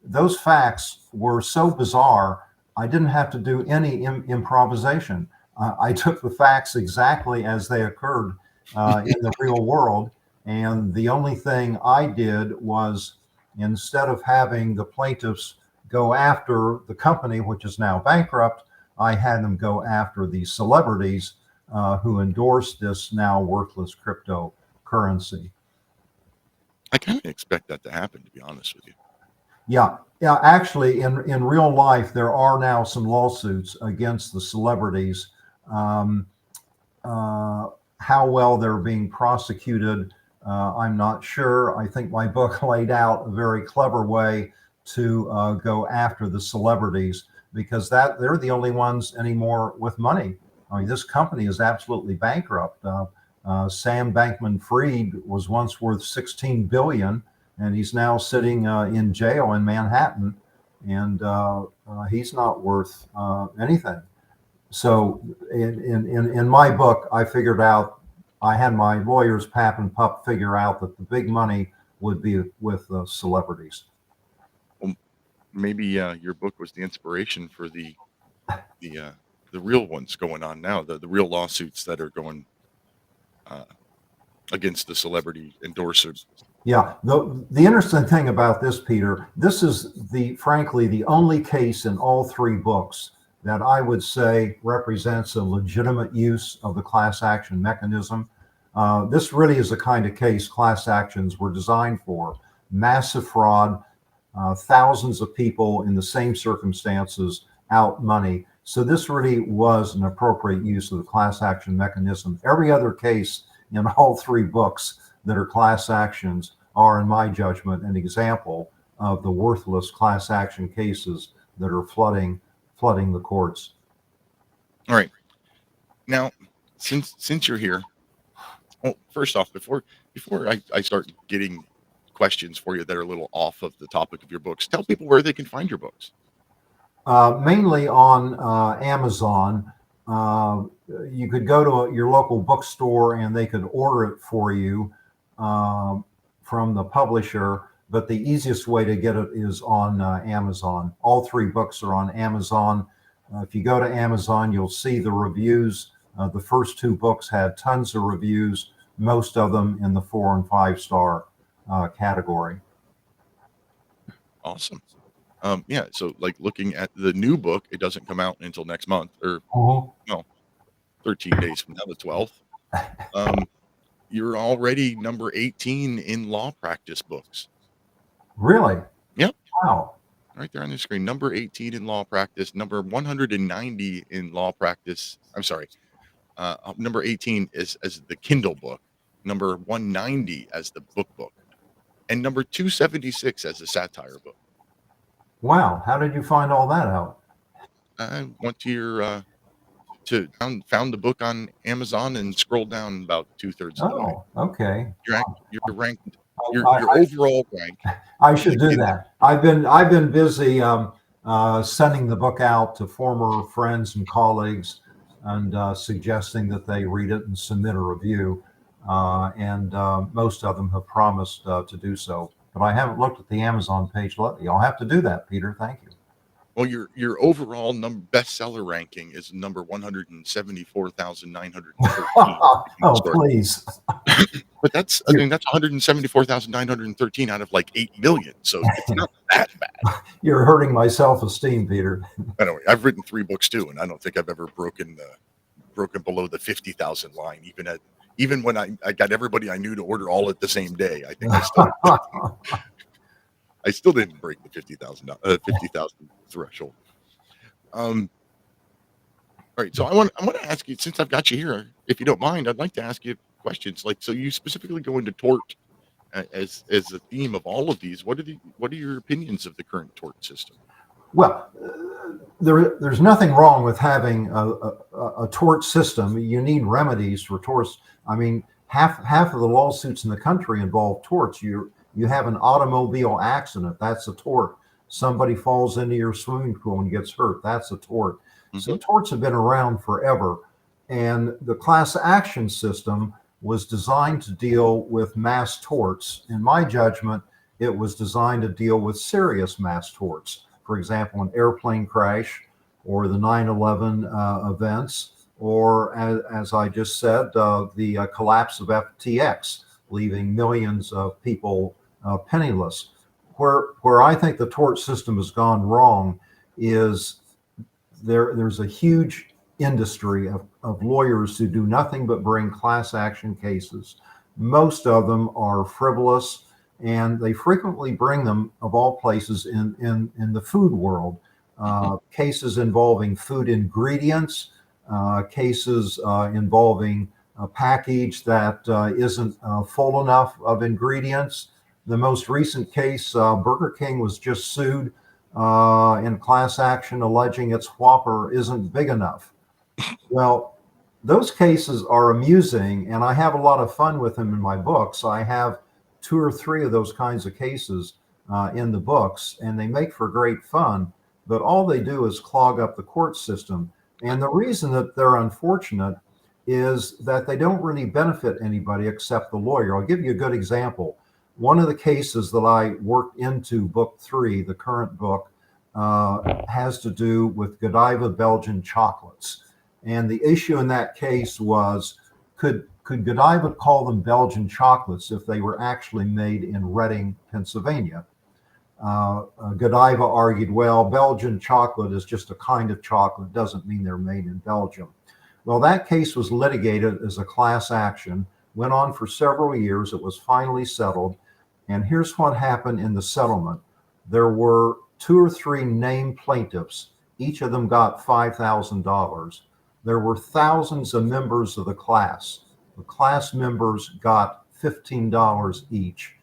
those facts were so bizarre, I didn't have to do any improvisation. I took the facts exactly as they occurred in the real world. And the only thing I did was, instead of having the plaintiffs go after the company, which is now bankrupt, I had them go after the celebrities who endorsed this now worthless cryptocurrency. I kind of expect that to happen, to be honest with you. Yeah. Actually, in real life, there are now some lawsuits against the celebrities. How well they're being prosecuted, I'm not sure. I think my book laid out a very clever way to go after the celebrities, because they're the only ones anymore with money. I mean, this company is absolutely bankrupt. Sam Bankman-Fried was once worth $16 billion, and he's now sitting in jail in Manhattan, and he's not worth anything. So in my book, I figured out, I had my lawyers, Pap and Pup, figure out that the big money would be with celebrities. Well, maybe your book was the inspiration for the real ones going on now, the real lawsuits that are going against the celebrity endorsers. Yeah, the interesting thing about this, Peter, this is frankly the only case in all 3 books that I would say represents a legitimate use of the class action mechanism. This really is the kind of case class actions were designed for. Massive fraud, thousands of people in the same circumstances out money. So this really was an appropriate use of the class action mechanism. Every other case in all 3 books that are class actions are, in my judgment, an example of the worthless class action cases that are flooding the courts. All right. Now, since you're here, well, first off, before I start getting questions for you that are a little off of the topic of your books, tell people where they can find your books. Mainly on Amazon. You could go to your local bookstore and they could order it for you from the publisher, but the easiest way to get it is on Amazon. All 3 books are on Amazon. If you go to Amazon, you'll see the reviews. The first 2 books had tons of reviews, most of them in the 4 and 5 star category. Awesome. Yeah, so like looking at the new book, it doesn't come out until next month, or no, 13 days from now, the 12th. You're already number 18 in law practice books. Really? Yep. Wow. Right there on the screen, number 18 in law practice, number 190 in law practice. I'm sorry. Number 18 is as the Kindle book, number 190 as the book, and number 276 as the satire book. Wow. How did you find all that out? I went to your found the book on Amazon and scrolled down about 2/3 of the way. Oh, okay. Your ranked, your overall rank. I should do that. I've been busy sending the book out to former friends and colleagues and suggesting that they read it and submit a review. And most of them have promised to do so. But I haven't looked at the Amazon page lately. I'll have to do that, Peter. Thank you. Well, your overall bestseller ranking is number 174,913. Oh, please. But that's 174,913 out of like 8 million. So it's not that bad. You're hurting my self-esteem, Peter. Anyway, I've written 3 books too, and I don't think I've ever broken below the 50,000 line. Even when I got everybody I knew to order all at the same day, I think I still didn't break the 50,000 threshold. All right, so I want to ask you, since I've got you here, if you don't mind, I'd like to ask you questions. Like, so you specifically go into tort as a theme of all of these. What are your opinions of the current tort system? Well, there's nothing wrong with having a tort system. You need remedies for torts. I mean, half of the lawsuits in the country involve torts. You have an automobile accident, that's a tort. Somebody falls into your swimming pool and gets hurt, that's a tort. Mm-hmm. So torts have been around forever. And the class action system was designed to deal with mass torts. In my judgment, it was designed to deal with serious mass torts. For example, an airplane crash or the 9/11 events, or as I just said, the collapse of FTX, leaving millions of people penniless. Where I think the tort system has gone wrong is there's a huge industry of lawyers who do nothing but bring class action cases. Most of them are frivolous, and they frequently bring them, of all places, in the food world. Cases involving food ingredients, cases involving a package that isn't full enough of ingredients. The most recent case, Burger King was just sued in class action alleging its Whopper isn't big enough. Well, those cases are amusing, and I have a lot of fun with them in my books. I have 2 or 3 of those kinds of cases in the books, and they make for great fun, but all they do is clog up the court system. And the reason that they're unfortunate is that they don't really benefit anybody except the lawyer. I'll give you a good example. One of the cases that I worked into book 3, the current book, has to do with Godiva Belgian chocolates. And the issue in that case was, could Godiva call them Belgian chocolates if they were actually made in Reading, Pennsylvania? Godiva argued, well, Belgian chocolate is just a kind of chocolate, doesn't mean they're made in Belgium. Well, that case was litigated as a class action, went on for several years. It was finally settled. And here's what happened in the settlement. There were 2 or 3 named plaintiffs. Each of them got $5,000. There were thousands of members of the class. The class members got $15 each.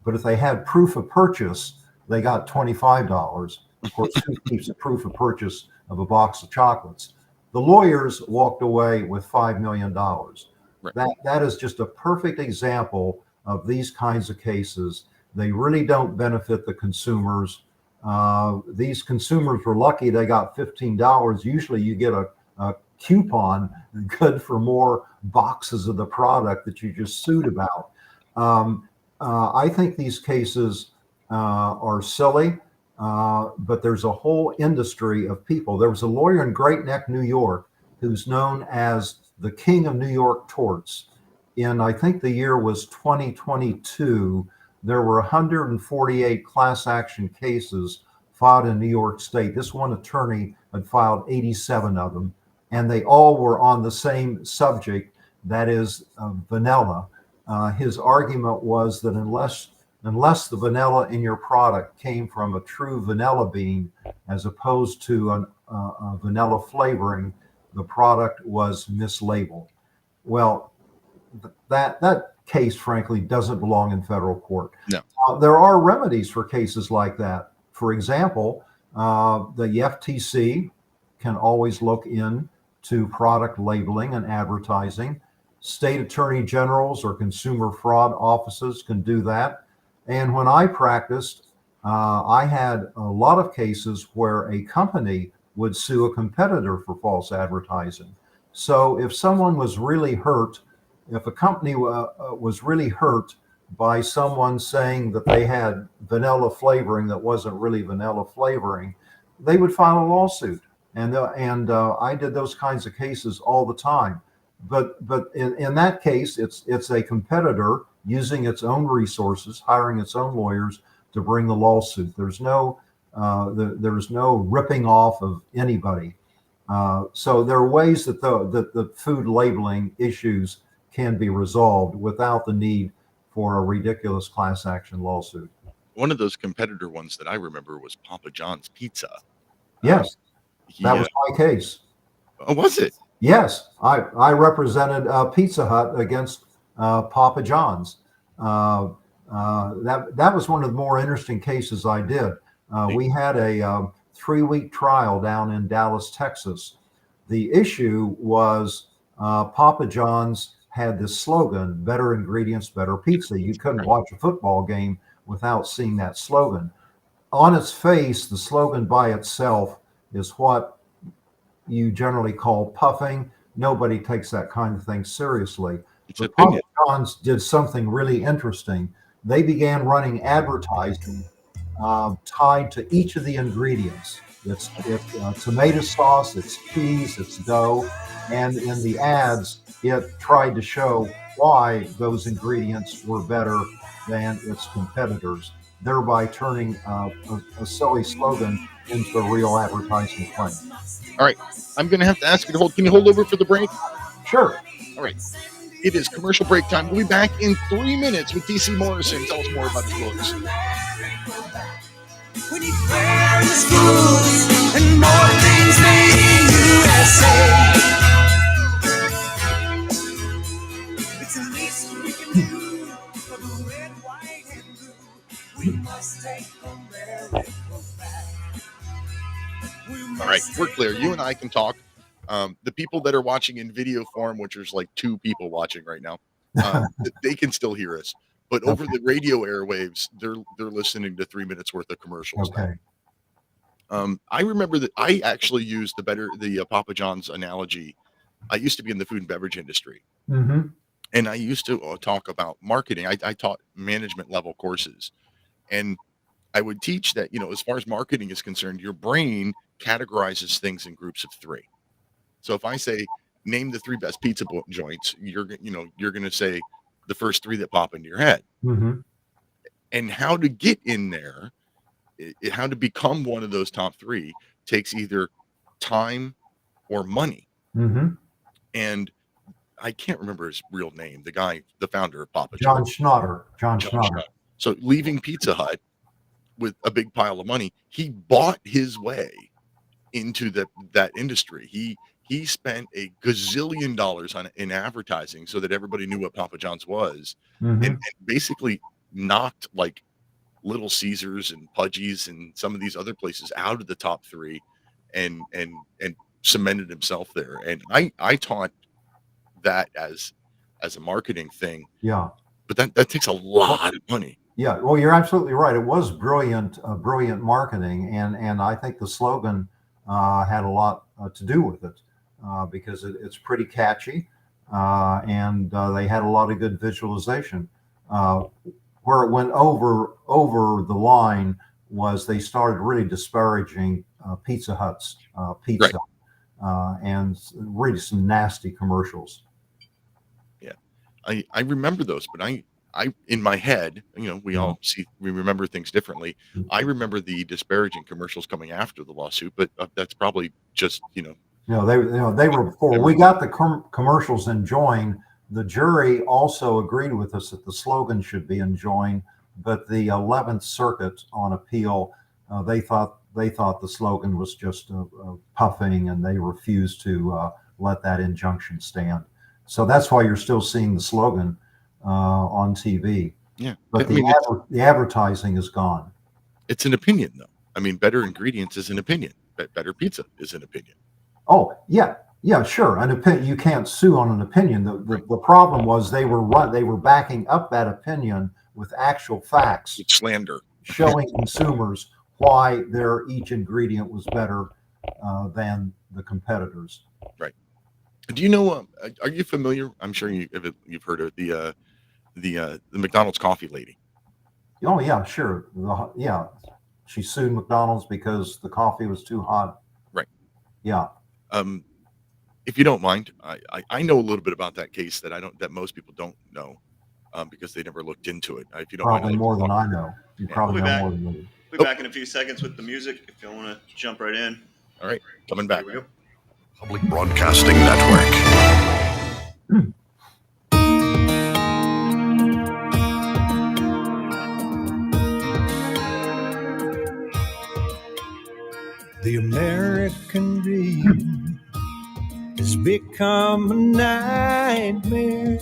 But if they had proof of purchase, they got $25. Of course, who keeps a proof of purchase of a box of chocolates? The lawyers walked away with $5 million. Right. That is just a perfect example of these kinds of cases. They really don't benefit the consumers. These consumers were lucky they got $15. Usually you get a coupon good for more boxes of the product that you just sued about. I think these cases are silly, but there's a whole industry of people. There was a lawyer in Great Neck, New York, who's known as the King of New York torts. In, I think the year was 2022, there were 148 class action cases filed in New York State. This one attorney had filed 87 of them, and they all were on the same subject, that is vanilla. His argument was that unless the vanilla in your product came from a true vanilla bean, as opposed to a vanilla flavoring, the product was mislabeled. Well, that case, frankly, doesn't belong in federal court. No. There are remedies for cases like that. For example, the FTC can always look into product labeling and advertising. State attorney generals or consumer fraud offices can do that. And when I practiced, I had a lot of cases where a company would sue a competitor for false advertising. So if someone was really hurt, if a company was really hurt by someone saying that they had vanilla flavoring that wasn't really vanilla flavoring, they would file a lawsuit. And I did those kinds of cases all the time. But in that case, it's a competitor using its own resources, hiring its own lawyers to bring the lawsuit. There's no ripping off of anybody. So there are ways that the food labeling issues can be resolved without the need for a ridiculous class action lawsuit. One of those competitor ones that I remember was Papa John's Pizza. Yes, that was my case. Oh, was it? Yes, I represented Pizza Hut against Papa John's. That was one of the more interesting cases I did. We had a 3-week trial down in Dallas, Texas. The issue was Papa John's had this slogan, better ingredients, better pizza. You couldn't watch a football game without seeing that slogan. On its face, the slogan by itself is what you generally call puffing. Nobody takes that kind of thing seriously. But Papa John's did something really interesting. They began running advertising tied to each of the ingredients. It's tomato sauce, it's cheese, it's dough, and in the ads, it tried to show why those ingredients were better than its competitors, thereby turning a silly slogan into a real advertising claim. All right, I'm going to have to ask you to hold. Can you hold over for the break? Sure. All right. It is commercial break time. We'll be back in 3 minutes with DC Morrison. Tell us more about his books. We need various foods and more things made in USA. It's the least we can do for the red, white, and blue. We must take America back. All right, we're clear. You and I can talk. The people that are watching in video form, which is like 2 people watching right now, they can still hear us. But over the radio airwaves, they're listening to 3 minutes worth of commercials. Okay. I remember that I actually used the Papa John's analogy. I used to be in the food and beverage industry, and I used to talk about marketing. I taught management level courses, and I would teach that, as far as marketing is concerned, your brain categorizes things in groups of 3. So if I say, name the 3 best pizza joints, you're going to say the first 3 that pop into your head. And how to get in there, how to become one of those top 3 takes either time or money. And I can't remember his real name, the founder of Papa John John's. John Schnatter. So leaving Pizza Hut with a big pile of money, he bought his way into that industry. He spent a gazillion dollars in advertising so that everybody knew what Papa John's was, and basically knocked like Little Caesars and Pudgy's and some of these other places out of the top 3, and cemented himself there. And I taught that as a marketing thing. Yeah. But that takes a lot of money. Yeah. Well, you're absolutely right. It was brilliant marketing, and I think the slogan had a lot to do with it. Because it's pretty catchy, and they had a lot of good visualization. Where it went over the line was they started really disparaging Pizza Hut's pizza, and really some nasty commercials. Yeah, I remember those, but I in my head, we remember things differently. I remember the disparaging commercials coming after the lawsuit, but that's probably just they were before. We got the commercials enjoined. The jury also agreed with us that the slogan should be enjoined, but the 11th Circuit on appeal, they thought the slogan was just puffing, and they refused to let that injunction stand. So that's why you're still seeing the slogan on TV. Yeah, but the advertising is gone. It's an opinion, though. I mean, better ingredients is an opinion. Better pizza is an opinion. Oh, yeah, sure. An opinion, you can't sue on an opinion. The problem was they were backing up that opinion with actual facts, it's slander, showing consumers why each ingredient was better than the competitors. Right. Do you know? Are you familiar? I'm sure you've heard of the McDonald's coffee lady. Oh yeah, sure. Yeah, she sued McDonald's because the coffee was too hot. Right. Yeah. If you don't mind, I know a little bit about that case that most people don't know, because they never looked into it. If you don't Probably mind, more than I know. You Yeah. probably We'll be know back. more than me. We'll be back in a few seconds with the music if you want to jump right in. All right, coming back. Here we go. Public Broadcasting Network. The American dream has become a nightmare.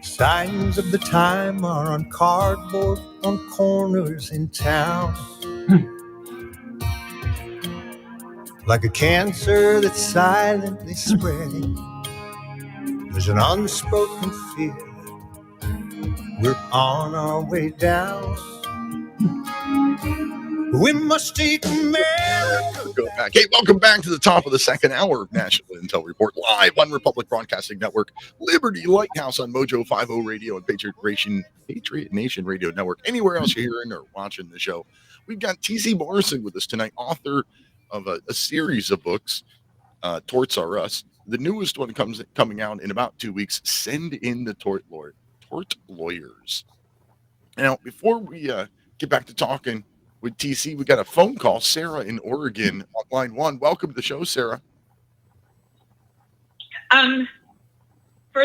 Signs of the time are on cardboard on corners in town. Like a cancer that's silently spreading, there's an unspoken fear. We're on our way down. We must take America. Go back. Hey, welcome back to the top of the second hour of National Intel Report, live on Republic Broadcasting Network, Liberty Lighthouse on Mojo 50 Radio and Patriot Nation Radio Network. Anywhere else you're hearing or watching the show, we've got T.C. Morrison with us tonight, author of a series of books, Torts Are Us. The newest one coming out in about 2 weeks. Send in the Tort Lawyers. Now, before we get back to talking with TC, we got a phone call. Sarah in Oregon on line 1. Welcome to the show, Sarah. For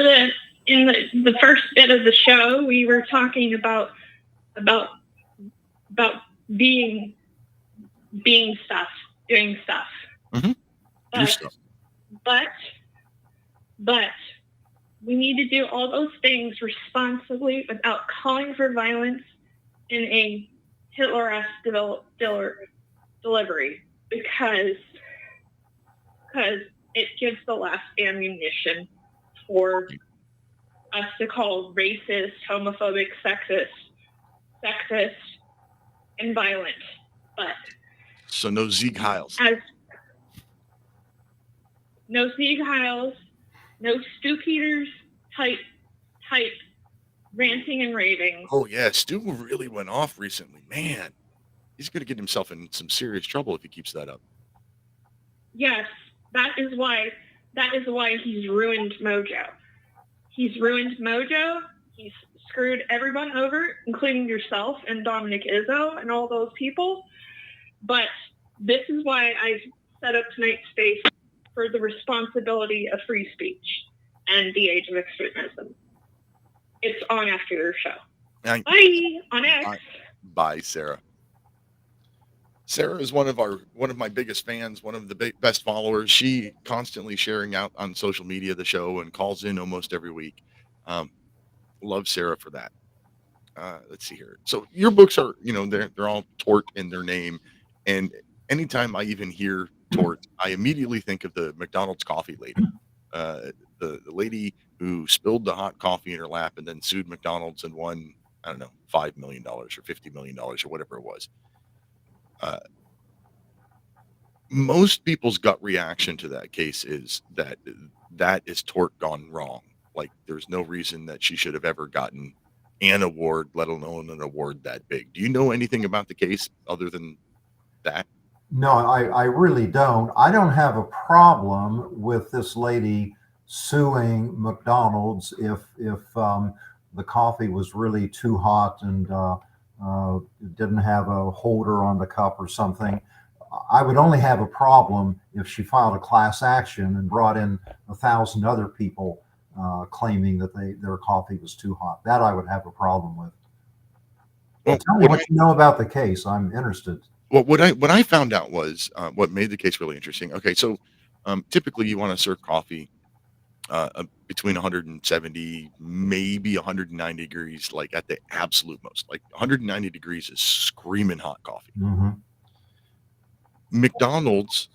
the first bit of the show, we were talking about being stuff, doing stuff. Mm-hmm. But we need to do all those things responsibly without calling for violence in a Hitler-esque delivery, because it gives the last ammunition for us to call racist, homophobic, sexist, and violent. But so no Sieg Heils. No Sieg Heils, no Stu Peters type ranting and raving. Oh yeah, Stu really went off recently. Man, he's going to get himself in some serious trouble if he keeps that up. Yes, that is why he's ruined Mojo. He's ruined Mojo. He's screwed everyone over, including yourself and Dominic Izzo and all those people. But this is why I set up tonight's space for the responsibility of free speech and the age of extremism. It's on after your show. Bye on X. Bye, Sarah. Sarah is one of my biggest fans, one of the best followers. She constantly sharing out on social media the show and calls in almost every week. Love Sarah for that. Let's see here. So your books are, they're all tort in their name, and anytime I even hear tort, I immediately think of the McDonald's coffee lady. The lady who spilled the hot coffee in her lap and then sued McDonald's and won, I don't know, $5 million or $50 million or whatever it was. Most people's gut reaction to that case is that is tort gone wrong. Like, there's no reason that she should have ever gotten an award, let alone an award that big. Do you know anything about the case other than that? No, I really don't. I don't have a problem with this lady suing McDonald's if the coffee was really too hot and didn't have a holder on the cup or something. I would only have a problem if she filed a class action and brought in 1,000 other people claiming that their coffee was too hot. That I would have a problem with. Well, tell me what you know about the case. I'm interested. Well, what I found out was what made the case really interesting. Okay, so typically you want to serve coffee between 170, maybe 190 degrees, like at the absolute most. Like 190 degrees is screaming hot coffee. Mm-hmm. McDonald's,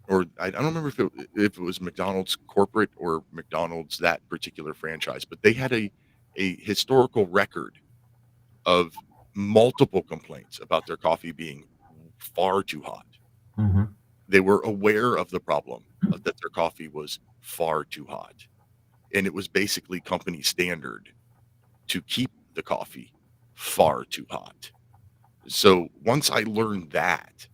or I don't remember if it was McDonald's corporate or McDonald's that particular franchise, but they had a historical record of multiple complaints about their coffee being far too hot. Mm-hmm. They were aware of the problem that their coffee was far too hot. And it was basically company standard to keep the coffee far too hot. So once I learned that,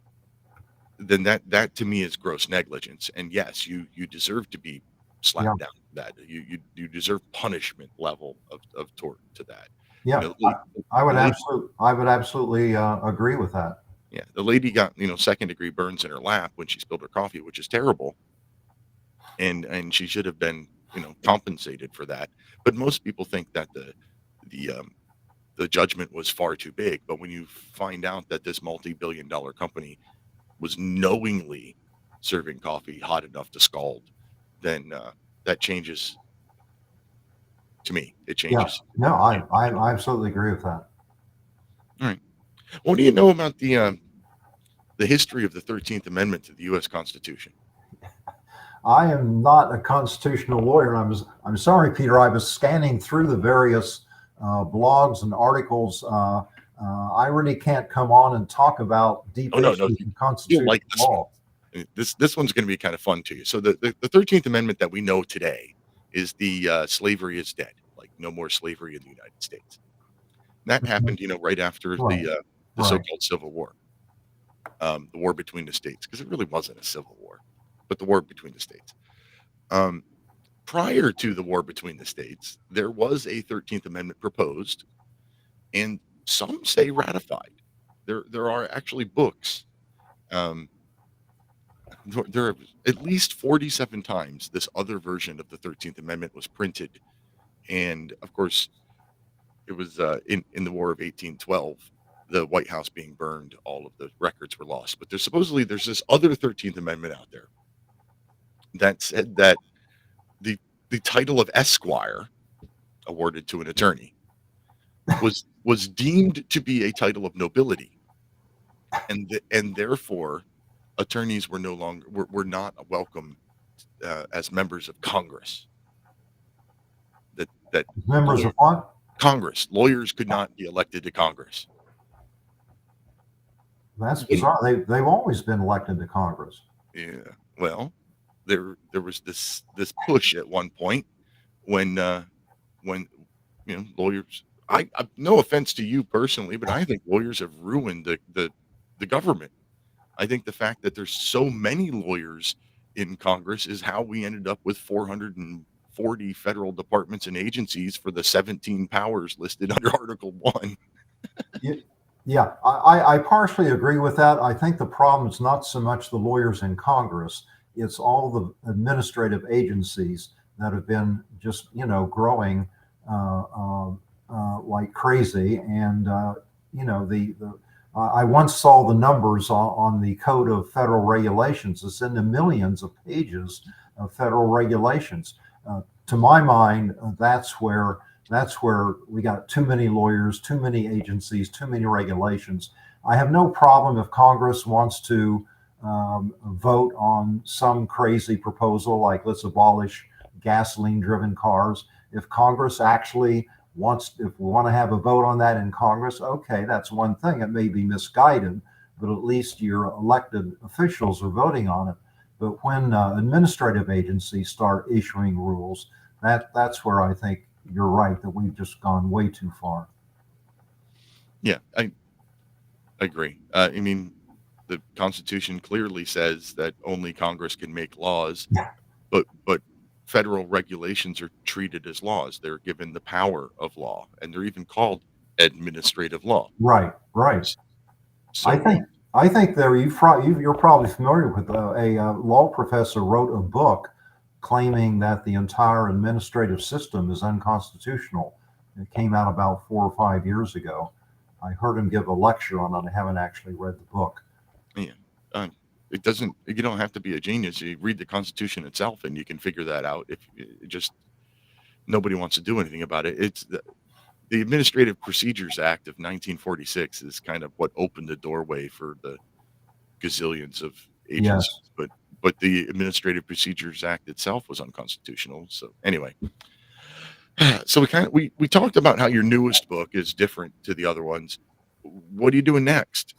then that to me is gross negligence. And yes, you deserve to be slapped down for that. You deserve punishment level of tort to that. Yeah, You know, I would absolutely agree with that. Yeah, the lady got, second degree burns in her lap when she spilled her coffee, which is terrible. And she should have been, compensated for that. But most people think that the judgment was far too big. But when you find out that this multi-billion-dollar company was knowingly serving coffee hot enough to scald, then that changes. To me, it changes. Yeah. No, I absolutely agree with that. All right. What do you know about the history of the 13th Amendment to the U.S. Constitution? I am not a constitutional lawyer. I'm sorry, Peter. I was scanning through the various blogs and articles. I really can't come on and talk about deep issues in constitutional like law. This one's going to be kind of fun to you. So the 13th Amendment that we know today is the slavery is dead, like no more slavery in the United States. That happened, right after the so-called Civil War, the war between the states, because it really wasn't a civil war, but the war between the states. Prior to the war between the states, there was a 13th Amendment proposed, and some say ratified. There are actually books. There are at least 47 times this other version of the 13th Amendment was printed. And of course, it was in the War of 1812, the White House being burned, all of the records were lost. But there's this other 13th Amendment out there that said that the title of Esquire, awarded to an attorney, was deemed to be a title of nobility, and therefore attorneys were no longer were not welcome as members of Congress. That members of what? Congress. Lawyers could not be elected to Congress. That's bizarre. They've always been elected to Congress. Yeah. Well, there was this push at one point when lawyers. I no offense to you personally, but I think lawyers have ruined the government. I think the fact that there's so many lawyers in Congress is how we ended up with 440 federal departments and agencies for the 17 powers listed under Article 1. Yeah, I partially agree with that. I think the problem is not so much the lawyers in Congress, it's all the administrative agencies that have been just, growing like crazy. And, I once saw the numbers on the Code of Federal Regulations. It's in the millions of pages of federal regulations. To my mind, that's where we got too many lawyers, too many agencies, too many regulations. I have no problem if Congress wants to vote on some crazy proposal like let's abolish gasoline-driven cars. If Congress actually if we want to have a vote on that in Congress, okay, that's one thing. It may be misguided, but at least your elected officials are voting on it. But when administrative agencies start issuing rules, that's where I think you're right, that we've just gone way too far. Yeah, I agree. I mean, the Constitution clearly says that only Congress can make laws, but federal regulations are treated as laws. They're given the power of law, and they're even called administrative law. Right. So I think you're probably familiar with a law professor wrote a book claiming that the entire administrative system is unconstitutional. It came out about 4 or 5 years ago. I heard him give a lecture on it. I haven't actually read the book. Yeah. You don't have to be a genius. You read the Constitution itself and you can figure that out. If nobody wants to do anything about it. It's the Administrative Procedures Act of 1946 is kind of what opened the doorway for the gazillions of agencies. Yes. But the Administrative Procedures Act itself was unconstitutional. So anyway, so we talked about how your newest book is different to the other ones. What are you doing next?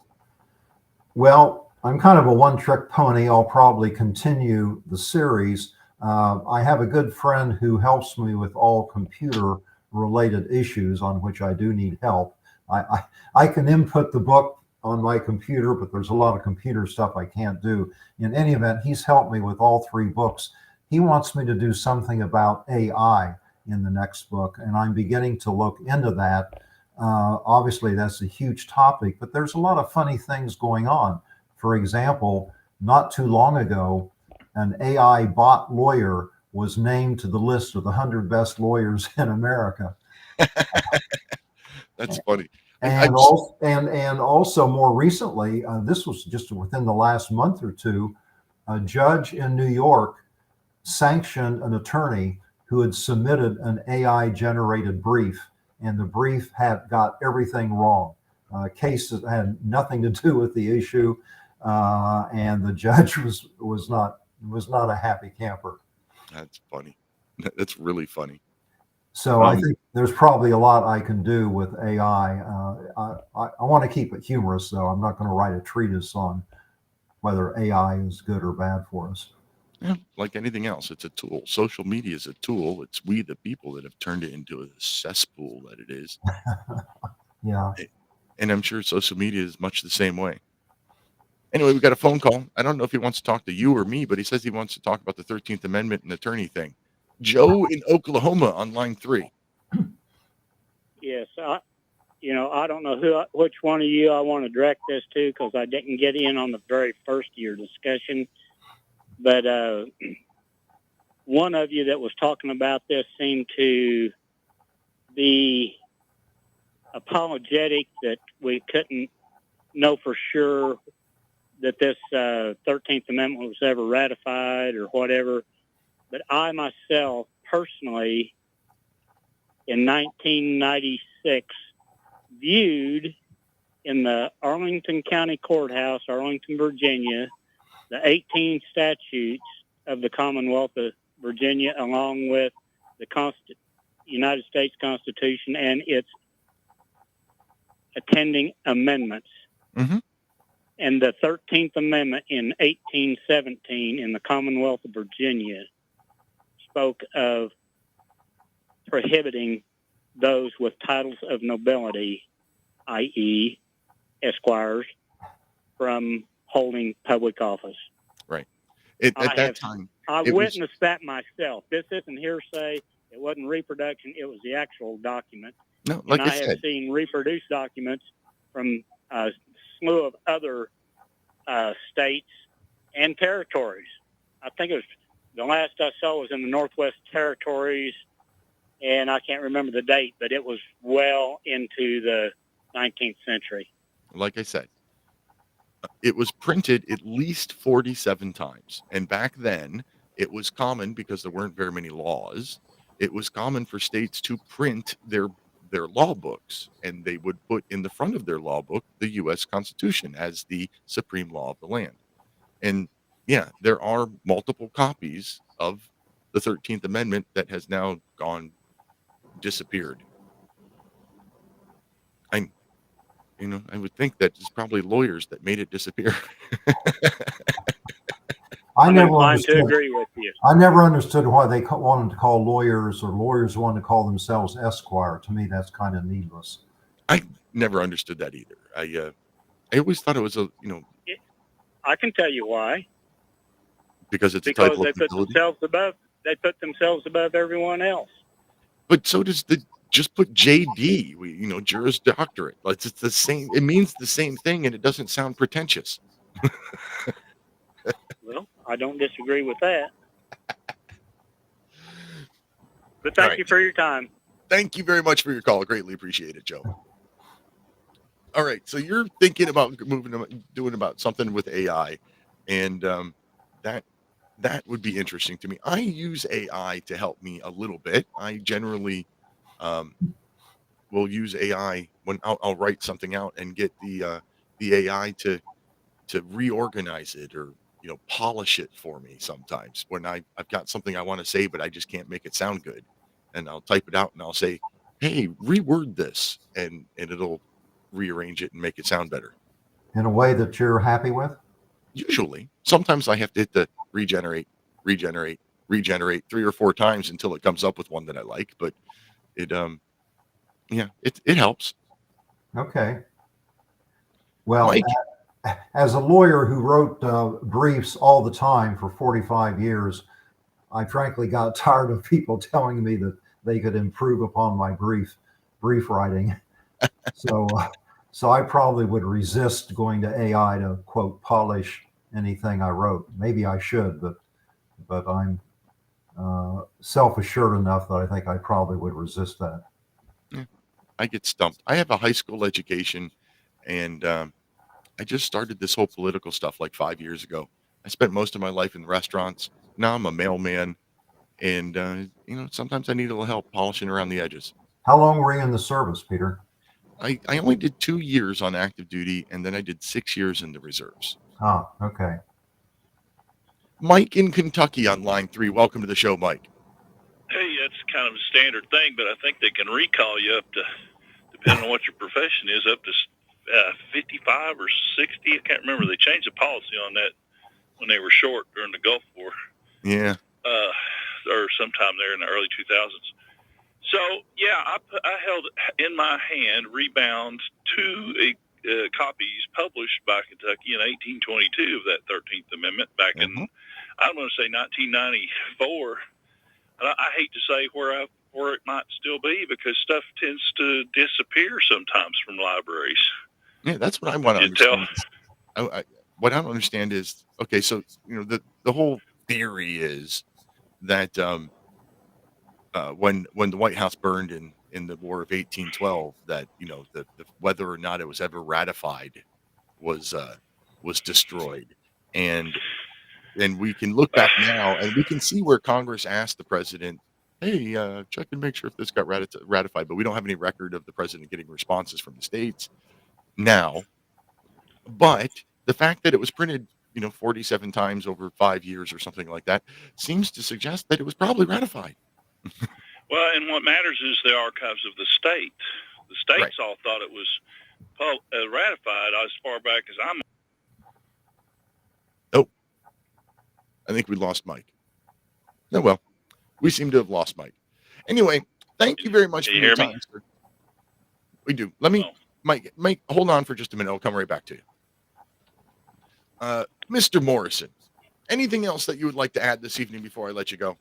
Well, I'm kind of a one-trick pony. I'll probably continue the series. I have a good friend who helps me with all computer-related issues on which I do need help. I can input the book on my computer, but there's a lot of computer stuff I can't do. In any event, he's helped me with all 3 books. He wants me to do something about AI in the next book, and I'm beginning to look into that. Obviously, that's a huge topic, but there's a lot of funny things going on. For example, not too long ago, an AI bot lawyer was named to the list of the 100 best lawyers in America. That's funny. And also more recently, this was just within the last month or two, a judge in New York sanctioned an attorney who had submitted an AI generated brief, and the brief had got everything wrong. Cases had nothing to do with the issue, and the judge was not a happy camper. That's funny. That's really funny. So I think there's probably a lot I can do with AI. I want to keep it humorous, though. I'm not going to write a treatise on whether AI is good or bad for us. Yeah, like anything else, it's a tool. Social media is a tool. It's we, the people, that have turned it into a cesspool that it is. Yeah. And I'm sure social media is much the same way. Anyway, we got a phone call. I don't know if he wants to talk to you or me, but he says he wants to talk about the 13th Amendment and attorney thing. Joe in Oklahoma on line 3. Yes, I don't know which one of you I want to direct this to, because I didn't get in on the very first of your discussion. But one of you that was talking about this seemed to be apologetic that we couldn't know for sure that this 13th Amendment was ever ratified or whatever. But I myself, personally, in 1996, viewed in the Arlington County Courthouse, Arlington, Virginia, the 18 statutes of the Commonwealth of Virginia, along with the United States Constitution and its attending amendments. Mm-hmm. And the 13th Amendment in 1817 in the Commonwealth of Virginia spoke of prohibiting those with titles of nobility, i.e. esquires, from holding public office. Right. At that time, I witnessed that myself. This isn't hearsay. It wasn't reproduction. It was the actual document. No, like and I I have said, seen reproduced documents from a slew of other states and territories. I think it was the last I saw was in the Northwest Territories, and I can't remember the date, but it was well into the 19th century. like I said, it was printed at least 47 times. And back then, it was common, because there weren't very many laws, it was common for states to print their law books, and they would put in the front of their law book the U.S. Constitution as the supreme law of the land. And yeah, there are multiple copies of the 13th Amendment that has now disappeared. I would think that it's probably lawyers that made it disappear. I never understood. To agree with you. I never understood why they wanted to call lawyers, or lawyers wanted to call themselves esquire. To me, that's kind of needless. I never understood that either. I always thought it was I can tell you why. Because it's a type of they put themselves above everyone else. But so does just put JD, Juris Doctorate. It's the same. It means the same thing, and it doesn't sound pretentious. Well, I don't disagree with that. But thank you for your time. Thank you very much for your call. I greatly appreciate it, Joe. All right, so you're thinking about doing about something with AI, and that would be interesting to me. I use AI to help me a little bit. I generally will use AI when I'll write something out and get the AI to reorganize it, or polish it for me sometimes when I've got something I want to say, but I just can't make it sound good. And I'll type it out and I'll say, hey, reword this, and it'll rearrange it and make it sound better. In a way that you're happy with? Usually, sometimes I have to hit the regenerate 3 or 4 times until it comes up with one that I like. But it it helps. Okay. Well, Mike, as a lawyer who wrote briefs all the time for 45 years, I frankly got tired of people telling me that they could improve upon my brief writing. So I probably would resist going to AI to quote polish anything I wrote. Maybe I should, but I'm self-assured enough that I think I probably would resist that. yeah, I get stumped. I have a high school education, and I just started this whole political stuff like 5 years ago. I spent most of my life in restaurants. Now I'm a mailman, and sometimes I need a little help polishing around the edges. How long were you in the service, Peter? I only did 2 years on active duty, and then I did 6 years in the reserves. Ah, okay. Mike in Kentucky on line 3. Welcome to the show, Mike. Hey, that's kind of a standard thing, but I think they can recall you up to, depending on what your profession is, up to 55 or 60. I can't remember. They changed the policy on that when they were short during the Gulf War. Yeah. Or sometime there in the early 2000s. So, yeah, I held in my hand Rebound 2 copies published by Kentucky in 1822 of that 13th Amendment back in, I'm going to say 1994. And I hate to say where it might still be because stuff tends to disappear sometimes from libraries. Yeah, that's what I want to understand. What I don't understand is, okay, so, the whole theory is that when the White House burned in the War of 1812, that the whether or not it was ever ratified was destroyed, and we can look back now and we can see where Congress asked the president, "Hey, check and make sure if this got ratified," but we don't have any record of the president getting responses from the states now. But the fact that it was printed 47 times over 5 years or something like that seems to suggest that it was probably ratified. Well, and what matters is the archives of the state. The states all thought it was ratified as far back as I'm. Oh, I think we lost Mike. Oh, well, we seem to have lost Mike. Anyway, thank you very much for your time, sir. We do. Let me, Mike, hold on for just a minute. I'll come right back to you. Mr. Morrison, anything else that you would like to add this evening before I let you go?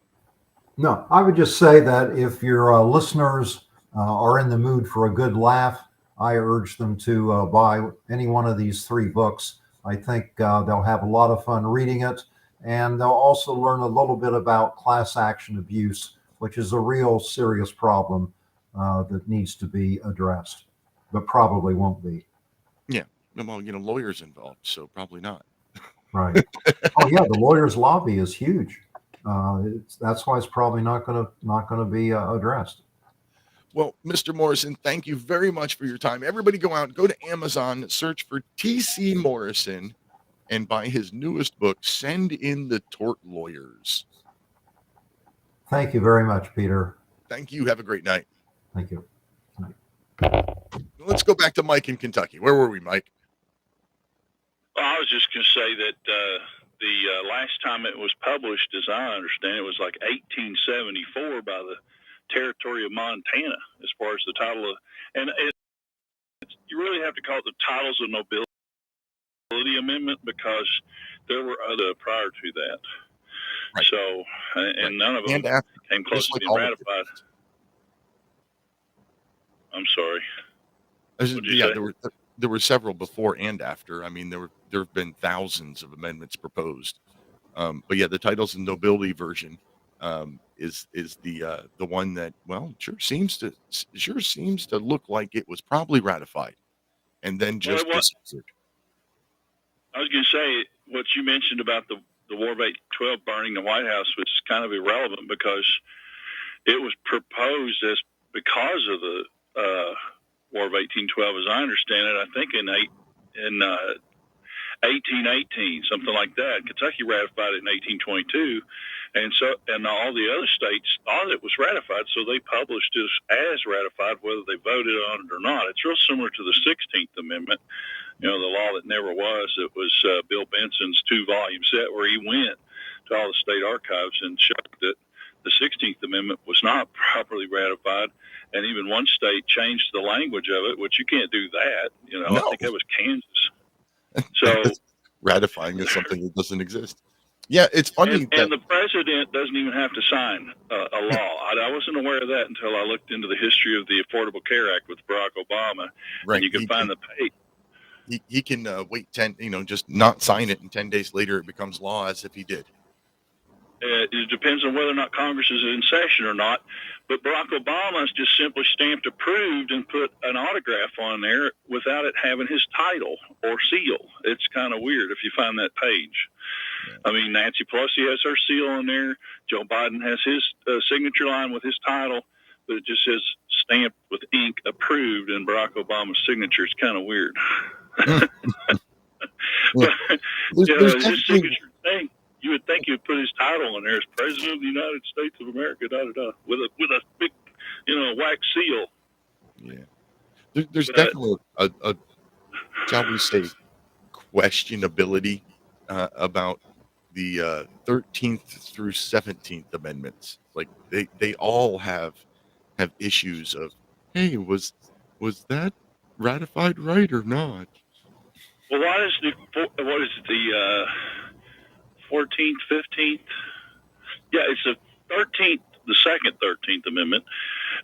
No, I would just say that if your listeners are in the mood for a good laugh, I urge them to buy any one of these 3 books. I think they'll have a lot of fun reading it, and they'll also learn a little bit about class action abuse, which is a real serious problem that needs to be addressed, but probably won't be. Yeah, well, lawyers involved, so probably not. Right. Oh yeah, the lawyers' lobby is huge. That's why it's probably not going to be addressed. Well, Mr. Morrison, thank you very much for your time. Everybody go to Amazon, search for T.C. Morrison, and buy his newest book, Send in the Tort Lawyers. Thank you very much, Peter. Thank you. Have a great night. Thank you. Let's go back to Mike in Kentucky. Where were we, Mike? Well, I was just going to say that the last time it was published, as I understand it, was like 1874 by the territory of Montana, as far as the title of, and you really have to call it the Titles of Nobility Amendment because there were other prior to that. Right. So, and none of them came close to being ratified. I'm sorry. Yeah, there were several before and after. I mean, there have been thousands of amendments proposed. But yeah, the Titles of Nobility version is the one that, well, sure seems to look like it was probably ratified and then just disappeared. I was going to say what you mentioned about the War of 1812 burning the White House was kind of irrelevant because it was proposed as because of the War of 1812, as I understand it. I think in 1818, something like that. Kentucky ratified it in 1822, and all the other states thought it was ratified, so they published it as ratified, whether they voted on it or not. It's real similar to the 16th Amendment. the law that never was. It was Bill Benson's 2-volume set where he went to all the state archives and showed that the 16th Amendment was not properly ratified, and even one state changed the language of it, which you can't do that. I think that was Kansas. So ratifying is something that doesn't exist. Yeah, it's funny and the president doesn't even have to sign a law. I wasn't aware of that until I looked into the history of the Affordable Care Act with Barack Obama. Right. And you can find the page. He can wait 10, just not sign it, and 10 days later it becomes law as if he did. It depends on whether or not Congress is in session or not. But Barack Obama has just simply stamped approved and put an autograph on there without it having his title or seal. It's kind of weird if you find that page. I mean, Nancy Pelosi has her seal on there. Joe Biden has his signature line with his title, but it just says stamped with ink approved and Barack Obama's signature. It's kind of weird. His signature thing. You would think you'd put his title on there as President of the United States of America, with a big, wax seal. Yeah, there's definitely a shall we say, questionability about the 13th through 17th Amendments. Like they all have issues of, hey, was that ratified right or not? Well, what is the 14th, 15th? Yeah, it's the 13th, the second 13th Amendment,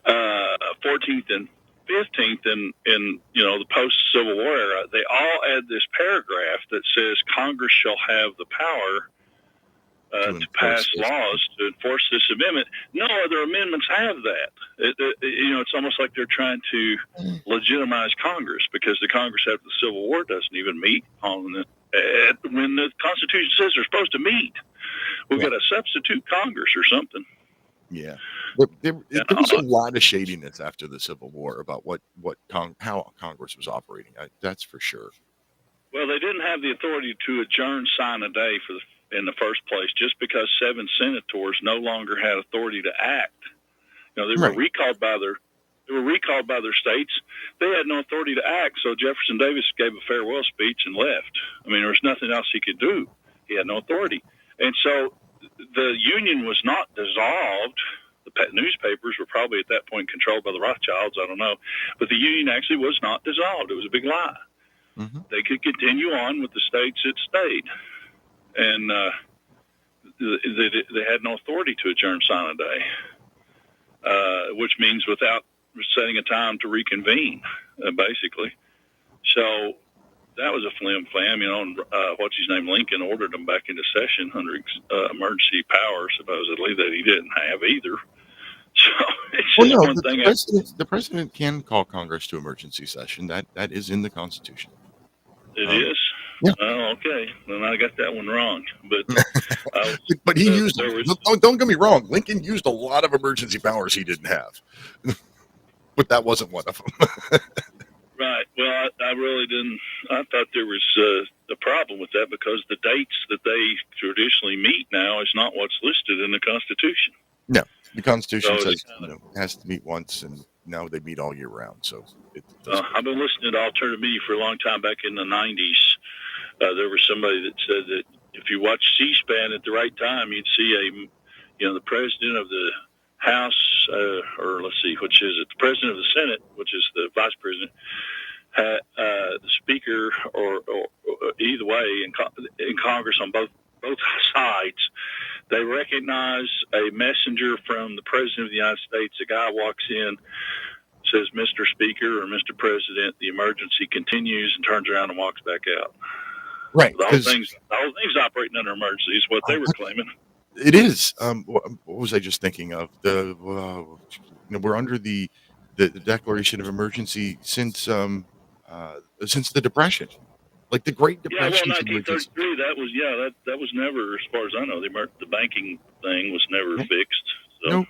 14th and 15th in the post-Civil War era. They all add this paragraph that says Congress shall have the power to pass laws to enforce this amendment. No other amendments have that. It's almost like they're trying to legitimize Congress because the Congress after the Civil War doesn't even meet on when the Constitution says they're supposed to meet. We've got to substitute Congress or something. Yeah, there was a lot of shadiness after the Civil War about how Congress was operating. That's for sure. Well, they didn't have the authority to adjourn, sign a day in the first place, just because 7 senators no longer had authority to act. They were recalled by their states. They had no authority to act. So Jefferson Davis gave a farewell speech and left. I mean, there was nothing else he could do. He had no authority, and so the Union was not dissolved. The newspapers were probably at that point controlled by the Rothschilds. I don't know, but the Union actually was not dissolved. It was a big lie. Mm-hmm. They could continue on with the states that stayed. And they had no authority to adjourn, sign a day, which means without setting a time to reconvene, basically. So that was a flim-flam. What's his name? Lincoln ordered them back into session under emergency power, supposedly, that he didn't have either. So it's just one thing. The president can call Congress to emergency session. That is in the Constitution. It is? Yeah. Oh, okay. Then I got that one wrong. But but he used. Don't get me wrong. Lincoln used a lot of emergency powers he didn't have, but that wasn't one of them. Right. Well, I really didn't. I thought there was a problem with that because the dates that they traditionally meet now is not what's listed in the Constitution. No, the Constitution says it has to meet once, and now they meet all year round. So I've been listening to alternative media for a long time. Back in the 90s, there was somebody that said that if you watch C-SPAN at the right time, you'd see the president of the House, or let's see, which is it, the president of the Senate, which is the vice president, the speaker, or either way in Congress on both sides, they recognize a messenger from the president of the United States. A guy walks in, says, "Mr. Speaker" or "Mr. President," the emergency continues, and turns around and walks back out. Right. The whole thing's operating under emergency is what they were claiming. It is. What was I just thinking of? We're under the declaration of emergency since the Depression, like the Great Depression. Yeah, well, 1933. That was never, as far as I know, the banking thing was never fixed. So.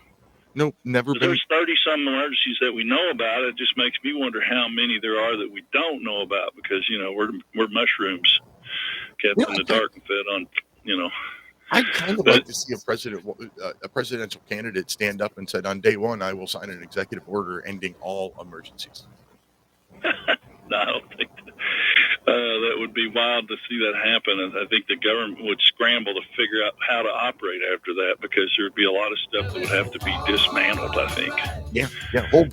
No, never been. There's 30-some emergencies that we know about. It just makes me wonder how many there are that we don't know about because we're mushrooms kept in the dark and fed on. I'd kind of like to see a presidential candidate stand up and said, on day one, I will sign an executive order ending all emergencies. No, I don't think that. That would be wild to see that happen. And I think the government would scramble to figure out how to operate after that, because there'd be a lot of stuff that would have to be dismantled, I think. Yeah, whole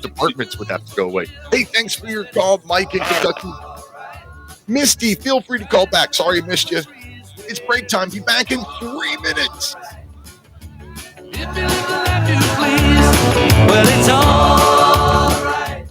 departments would have to go away. Hey, thanks for your call, Mike in Kentucky. Misty, feel free to call back. Sorry I missed you. It's break time. Be back in 3 minutes. Well, it's all right.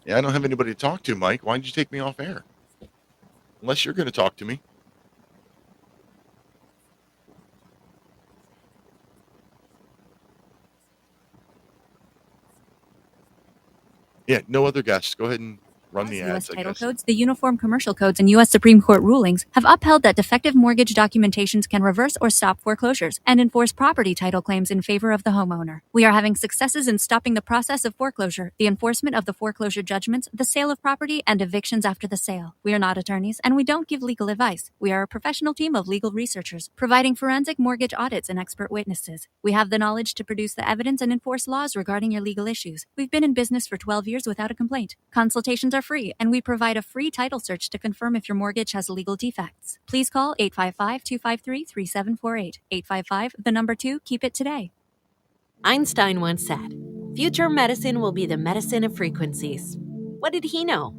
Yeah, I don't have anybody to talk to, Mike. Why did you take me off air? Unless you're going to talk to me. Yeah, no other guests. Go ahead and run the U.S. ads, I title guess. codes, the Uniform Commercial Codes, and U.S. Supreme Court rulings have upheld that defective mortgage documentations can reverse or stop foreclosures and enforce property title claims in favor of the homeowner. We are having successes in stopping the process of foreclosure, the enforcement of the foreclosure judgments, the sale of property, and evictions after the sale. We are not attorneys, and we don't give legal advice. We are a professional team of legal researchers, providing forensic mortgage audits and expert witnesses. We have the knowledge to produce the evidence and enforce laws regarding your legal issues. We've been in business for 12 years without a complaint. Consultations are free, and we provide a free title search to confirm if your mortgage has legal defects. Please call 855-253-3748. 855, 2, keep it today. Einstein once said, "Future medicine will be the medicine of frequencies." What did he know?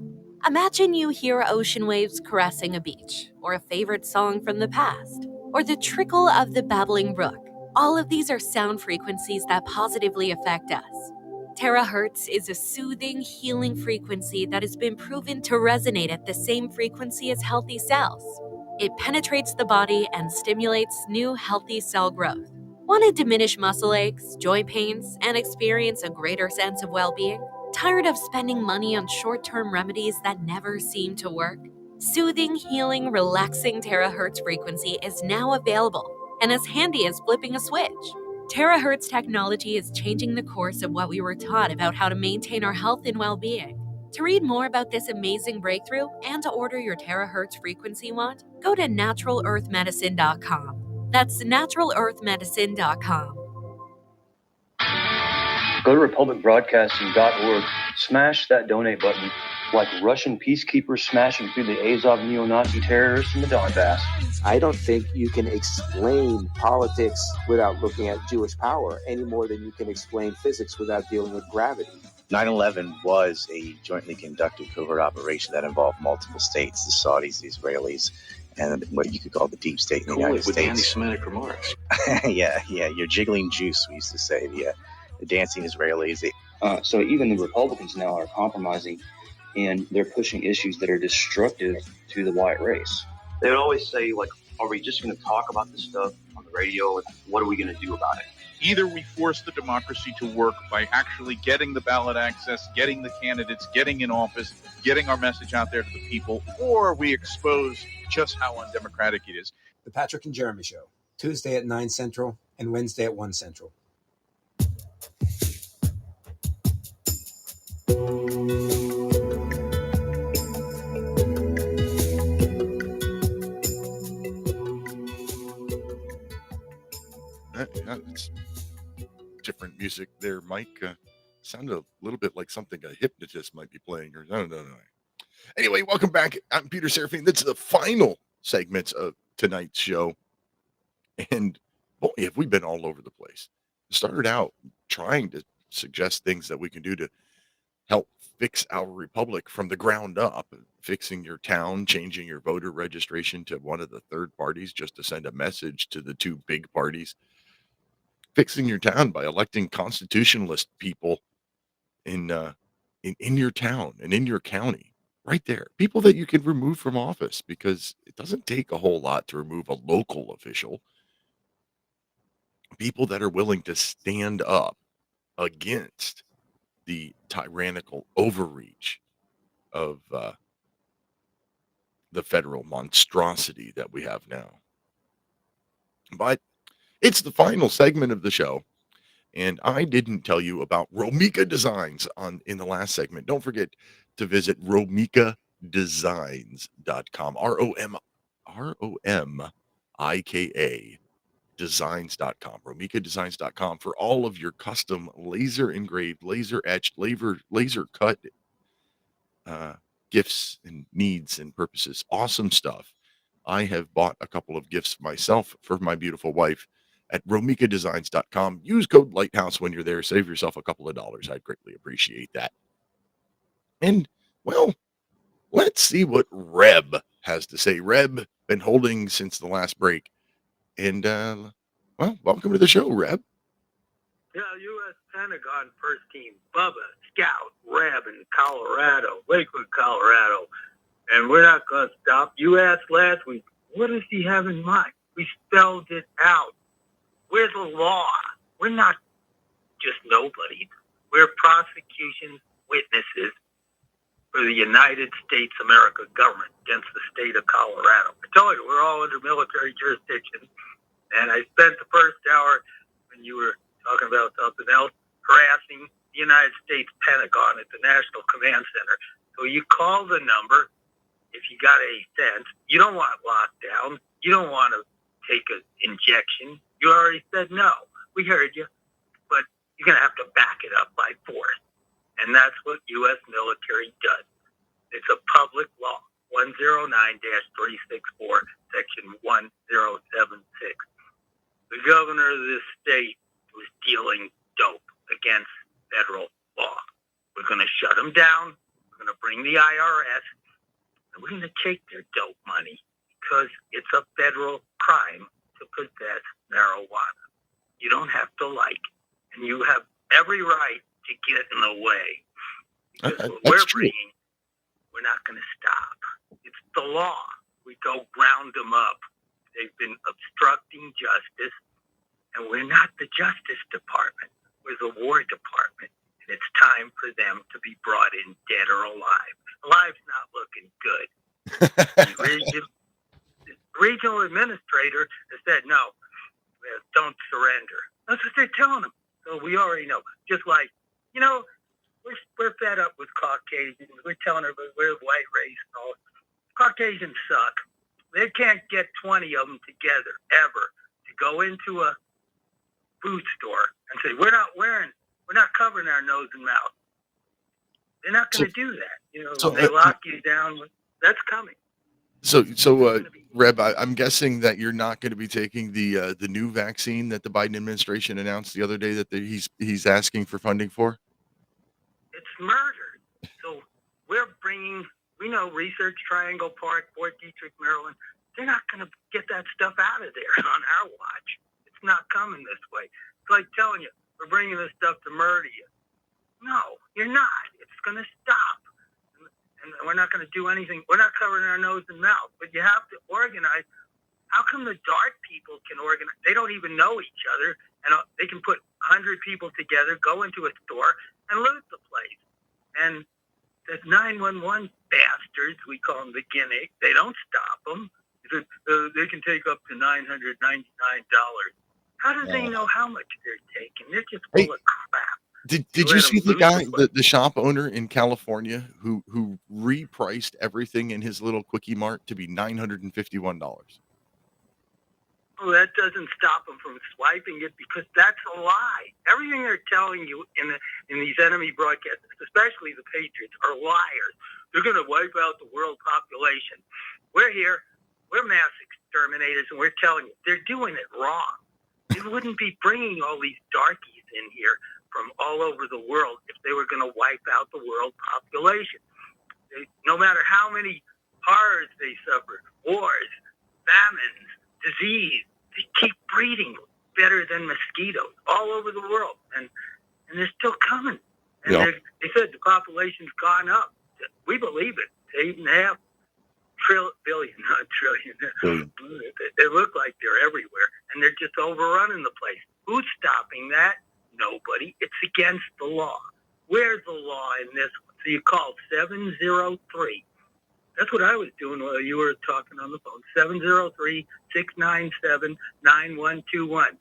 Imagine you hear ocean waves caressing a beach, or a favorite song from the past, or the trickle of the babbling brook. All of these are sound frequencies that positively affect us. Terahertz is a soothing, healing frequency that has been proven to resonate at the same frequency as healthy cells. It penetrates the body and stimulates new, healthy cell growth. Want to diminish muscle aches, joint pains, and experience a greater sense of well-being? Tired of spending money on short-term remedies that never seem to work? Soothing, healing, relaxing terahertz frequency is now available and as handy as flipping a switch. Terahertz technology is changing the course of what we were taught about how to maintain our health and well-being. To read more about this amazing breakthrough and to order your terahertz frequency wand, go to naturalearthmedicine.com. That's naturalearthmedicine.com. Go to republicbroadcasting.org, smash that donate button like Russian peacekeepers smashing through the Azov neo-Nazi terrorists in the Donbass. I don't think you can explain politics without looking at Jewish power any more than you can explain physics without dealing with gravity. 9/11 was a jointly conducted covert operation that involved multiple states, the Saudis, the Israelis, and what you could call the deep state in the United States. With anti-Semitic remarks. yeah, you're jiggling juice, we used to say, the dancing Israelis. So even the Republicans now are compromising, and they're pushing issues that are destructive to the white race. They would always say, like, are we just going to talk about this stuff on the radio? And what are we going to do about it? Either we force the democracy to work by actually getting the ballot access, getting the candidates, getting in office, getting our message out there to the people, or we expose just how undemocratic it is. The Patrick and Jeremy Show, Tuesday at 9 Central and Wednesday at 1 Central. It's different music there, Mike. Sounded a little bit like something a hypnotist might be playing, or no. Anyway, welcome back. I'm Peter Serafine. This is the final segments of tonight's show, and boy, have we been all over the place. Started out trying to suggest things that we can do to help fix our republic from the ground up, fixing your town, changing your voter registration to one of the third parties just to send a message to the two big parties, fixing your town by electing constitutionalist people in your town and in your county, right there. People that you can remove from office, because it doesn't take a whole lot to remove a local official. People that are willing to stand up against the tyrannical overreach of the federal monstrosity that we have now. But it's the final segment of the show, and I didn't tell you about Romika Designs in the last segment. Don't forget to visit romika.com. ROMIKaDesigns.com. ROMIKA Designs.com. ROMIKaDesigns.com for all of your custom laser engraved, laser etched, laser cut gifts and needs and purposes. Awesome stuff. I have bought a couple of gifts myself for my beautiful wife at ROMIKaDesigns.com. Use code Lighthouse when you're there. Save yourself a couple of dollars. I'd greatly appreciate that. And, well, let's see what Reb has to say. Reb, been holding since the last break. And, well, welcome to the show, Reb. Yeah, U.S. Pentagon First Team, Bubba, Scout, Reb in Colorado, Lakewood, Colorado. And we're not going to stop. You asked last week, what does he have in mind? We spelled it out. We're the law. We're not just nobody. We're prosecution witnesses for the United States America government against the state of Colorado. I told you, we're all under military jurisdiction. And I spent the first hour when you were talking about something else, harassing the United States Pentagon at the National Command Center. So you call the number if you got any sense. You don't want lockdown. You don't want to take an injection. You already said no. We heard you. But you're going to have to back it up by force. And that's what U.S. military does. It's a public law, 109-364, Section 1076. The governor of this state was dealing dope against federal law. We're going to shut them down. We're going to bring the IRS. And we're going to take their dope money because it's a federal crime to possess marijuana. You don't have to like it. And you have every right to get in the way. Because what we're bringing, we're not going to stop. It's the law. We go round them up. They've been obstructing justice. And we're not the Justice Department. We're the War Department. And it's time for them to be brought in dead or alive. Alive's not looking good. The regional administrator has said, no, don't surrender. That's what they're telling them. So we already know. Just like, you know, we're fed up with Caucasians. We're telling everybody we're the white race and all. Caucasians suck. They can't get 20 of them together ever to go into a food store and say, we're not covering our nose and mouth. They're not going to do that. You know, they lock you down. That's coming. So, Reb, I'm guessing that you're not going to be taking the new vaccine that the Biden administration announced the other day that he's asking for funding for. It's murder. So we know Research Triangle Park, Fort Detrick, Maryland. They're not going to get that stuff out of there on our watch. It's not coming this way. It's like telling you, we're bringing this stuff to murder you. No, you're not. It's going to stop. And we're not going to do anything. We're not covering our nose and mouth. But you have to organize. How come the dark people can organize? They don't even know each other. And they can put 100 people together, go into a store, and loot the place. And the 911 bastards, we call them the guinea, they don't stop them. They can take up to $999. How do they know how much they're taking? They're just full of crap. Did you see the guy, the shop owner in California who repriced everything in his little quickie mart to be $951? Oh, that doesn't stop them from swiping it because that's a lie. Everything they're telling you in these enemy broadcasts, especially the Patriots, are liars. They're going to wipe out the world population. We're here. We're mass exterminators, and we're telling you, they're doing it wrong. They wouldn't be bringing all these darkies in here from all over the world if they were going to wipe out the world population. No matter how many horrors they suffer, wars, famines, disease, they keep breeding better than mosquitoes all over the world, and they're still coming. And they said the population's gone up. We believe it. 8.5 billion, not trillion. They look like they're everywhere, and they're just overrunning the place. Who's stopping that? Nobody. It's against the law. Where's the law in this one? So you call 703. That's what I was doing while you were talking on the phone. 703-697-9121.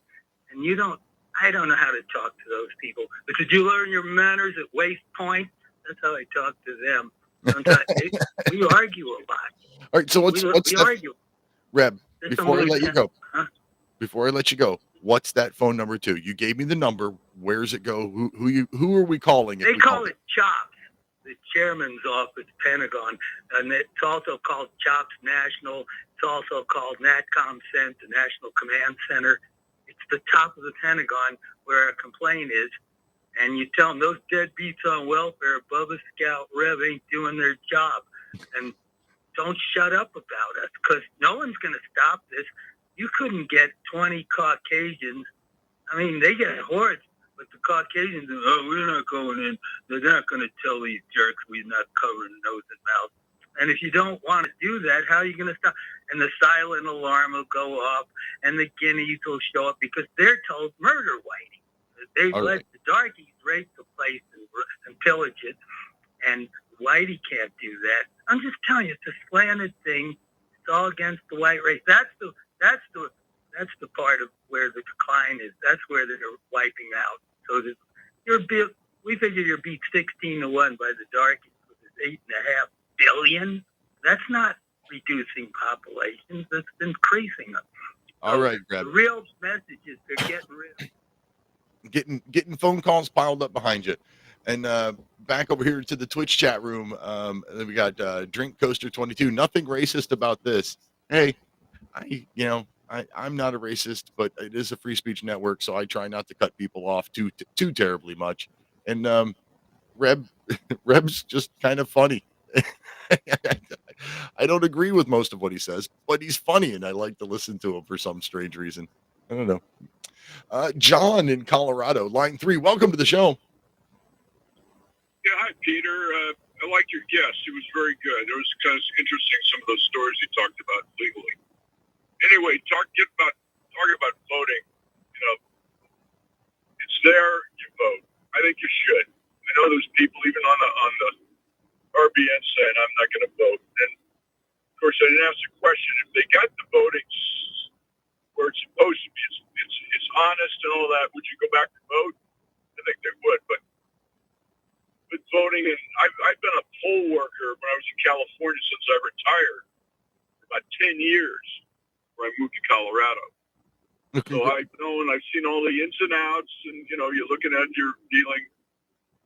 And I don't know how to talk to those people. But did you learn your manners at Waste Point? That's how I talk to them. Sometimes we argue a lot. All right, so what's we that? argue. Reb, There's before I some let you go, huh? before I let you go, what's that phone number to? You gave me the number. Where's it go? Who are we calling? If They we call it CHOPS, the Chairman's Office, Pentagon, and it's also called CHOPS National. It's also called NATCOM CENT, the National Command Center. It's the top of the Pentagon where a complaint is, and you tell them those deadbeats on welfare, Bubba Scout Rev ain't doing their job, and don't shut up about us, because no one's going to stop this. You couldn't get 20 Caucasians. I mean, they get hordes, but the Caucasians, we're not going in. They're not going to tell these jerks we're not covering nose and mouth. And if you don't want to do that, how are you going to stop? And the silent alarm will go off, and the guineas will show up because they're told murder Whitey. They let the darkies rape the place and pillage it, and Whitey can't do that. I'm just telling you, it's a slanted thing. It's all against the white race. That's the part of where the decline is. That's where they're wiping out. So we figure you're beat 16-1 by the darkies with this 8.5 billion. That's not reducing populations. That's increasing them. All right, Reb. The real message is they're getting rid of. Getting phone calls piled up behind you. And back over here to the Twitch chat room, we got Drink Coaster 22. Nothing racist about this. Hey, I'm not a racist, but it is a free speech network, so I try not to cut people off too terribly much. And Reb's just kind of funny. I don't agree with most of what he says, but he's funny, and I like to listen to him for some strange reason. I don't know. John in Colorado, line 3. Welcome to the show. Yeah, hi, Peter. I liked your guest. It was very good. It was kind of interesting, some of those stories he talked about legally. Anyway, talking about voting, it's there, you vote. I think you should. I know there's people even on the RBN saying I'm not going to vote. And, of course, I didn't ask the question. If they got the voting where it's supposed to be, it's honest and all that, would you go back and vote? I think they would, but with voting, and I've been a poll worker when I was in California since I retired for about 10 years, where I moved to Colorado. So I've known, I've seen all the ins and outs, and you're looking at your dealing,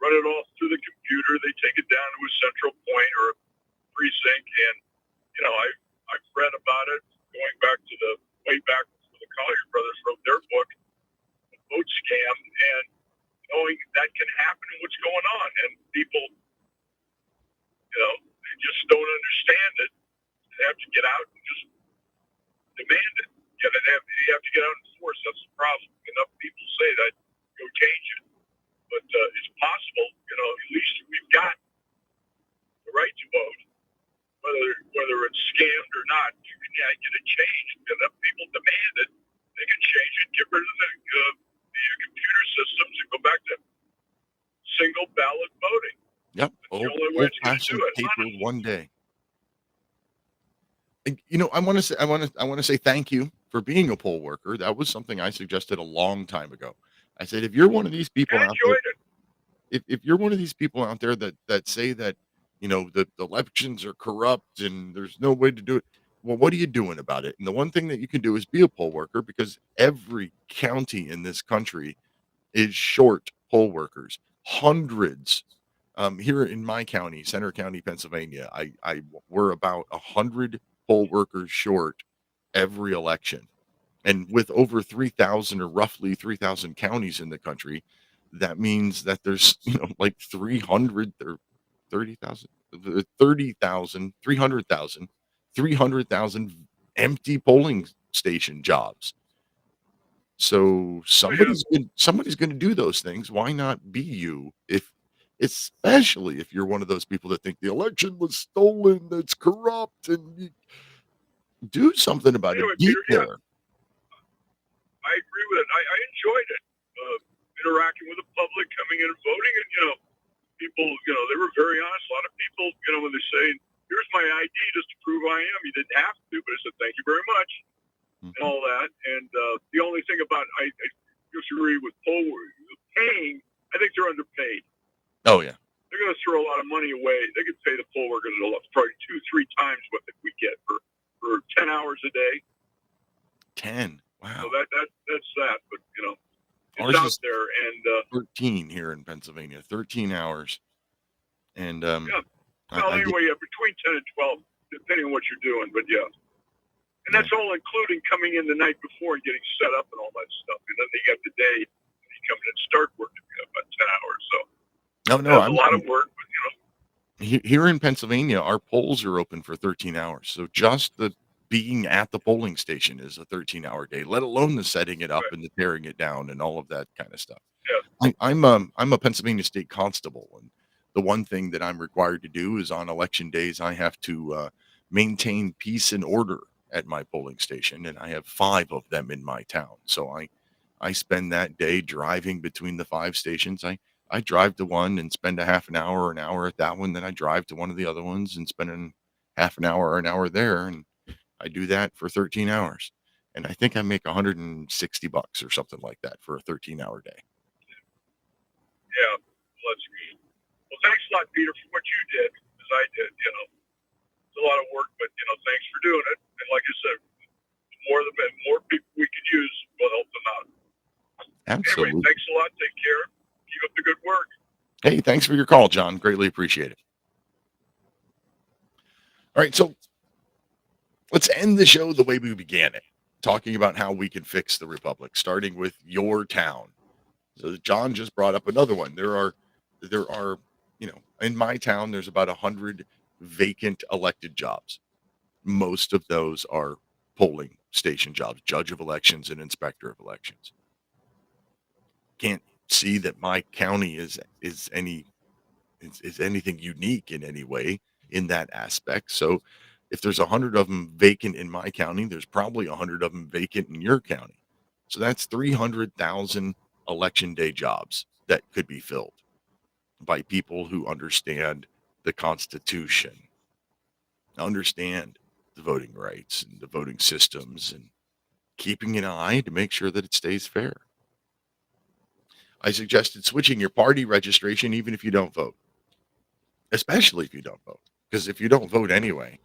run it all through the computer. They take it down to a central point or a precinct, and I've read about it going back to the way back when the Collier brothers wrote their book, The Vote Scam, and knowing that can happen and what's going on, and people, they just don't understand it. They have to get out and just demand it. You have to get out and enforce. That's the problem. Enough people say that, go change it. But it's possible. At least we've got the right to vote, whether it's scammed or not. You can get it changed. Enough people demand it. They can change it. Get rid of the computer systems and go back to single ballot voting. Yep. Old-fashioned paper one day. And, I want to say thank you for being a poll worker. That was something I suggested a long time ago. I said, if you're one of these people out there, if you're one of these people out there that say that, the elections are corrupt and there's no way to do it, well, what are you doing about it? And the one thing that you can do is be a poll worker, because every county in this country is short poll workers. Hundreds. Here in my county, Center County, Pennsylvania, we're about 100 poll workers short every election. And with over 3,000 or roughly 3,000 counties in the country, that means that there's, like 300 or 30,000, 30,000, 300,000 empty polling station jobs. So somebody's going to do those things. Why not be you? Especially if you're one of those people that think the election was stolen, that's corrupt, and you do something about it. Be there. I agree with it. I enjoyed it, interacting with the public, coming in and voting, and people, they were very honest. A lot of people, when they say, "Here's my ID just to prove I am," you didn't have to, but I said, "Thank you very much," and all that. And the only thing about I disagree with poll paying, I think they're underpaid. Oh yeah, they're going to throw a lot of money away. They could pay the poll workers probably 2-3 times what we get for 10 hours a day. 10. Wow. So that's that. But it's Ours out is there, and 13 here in Pennsylvania. 13 hours. And yeah. Well, anyway, between 10 and 12, depending on what you're doing. But yeah. And that's all including coming in the night before and getting set up and all that stuff. And then you got the day when you come in and start working about 10 hours. So that's a lot of work. But here in Pennsylvania, our polls are open for 13 hours. So just the being at the polling station is a 13-hour day, let alone the setting it up and the tearing it down and all of that kind of stuff. Yeah. I'm a Pennsylvania state constable, and the one thing that I'm required to do is on election days I have to maintain peace and order at my polling station, and I have 5 of them in my town. So I spend that day driving between the 5 stations. I drive to one and spend a half an hour or an hour at that one. Then I drive to one of the other ones and spend half an hour or an hour there. And I do that for 13 hours. And I think I make $160 or something like that for a 13-hour day. Yeah, well, that's good. Well, thanks a lot, Peter, for what you did, as I did. It's a lot of work, but thanks for doing it. And like I said, more people we could use will help them out. Absolutely. Anyway, thanks a lot. Take care. Keep up the good work. Hey, thanks for your call, John. Greatly appreciate it. All right, so let's end the show the way we began it, talking about how we can fix the republic, starting with your town. So John just brought up another one. There are, in my town, there's about 100 vacant elected jobs. Most of those are polling station jobs, judge of elections and inspector of elections. Can't see that my county is anything unique in any way in that aspect. So if there's 100 of them vacant in my county, there's probably 100 of them vacant in your county. So that's 300,000 election day jobs that could be filled by people who understand the Constitution, understand the voting rights and the voting systems, and keeping an eye to make sure that it stays fair. I suggested switching your party registration even if you don't vote, especially if you don't vote, because if you don't vote anyway,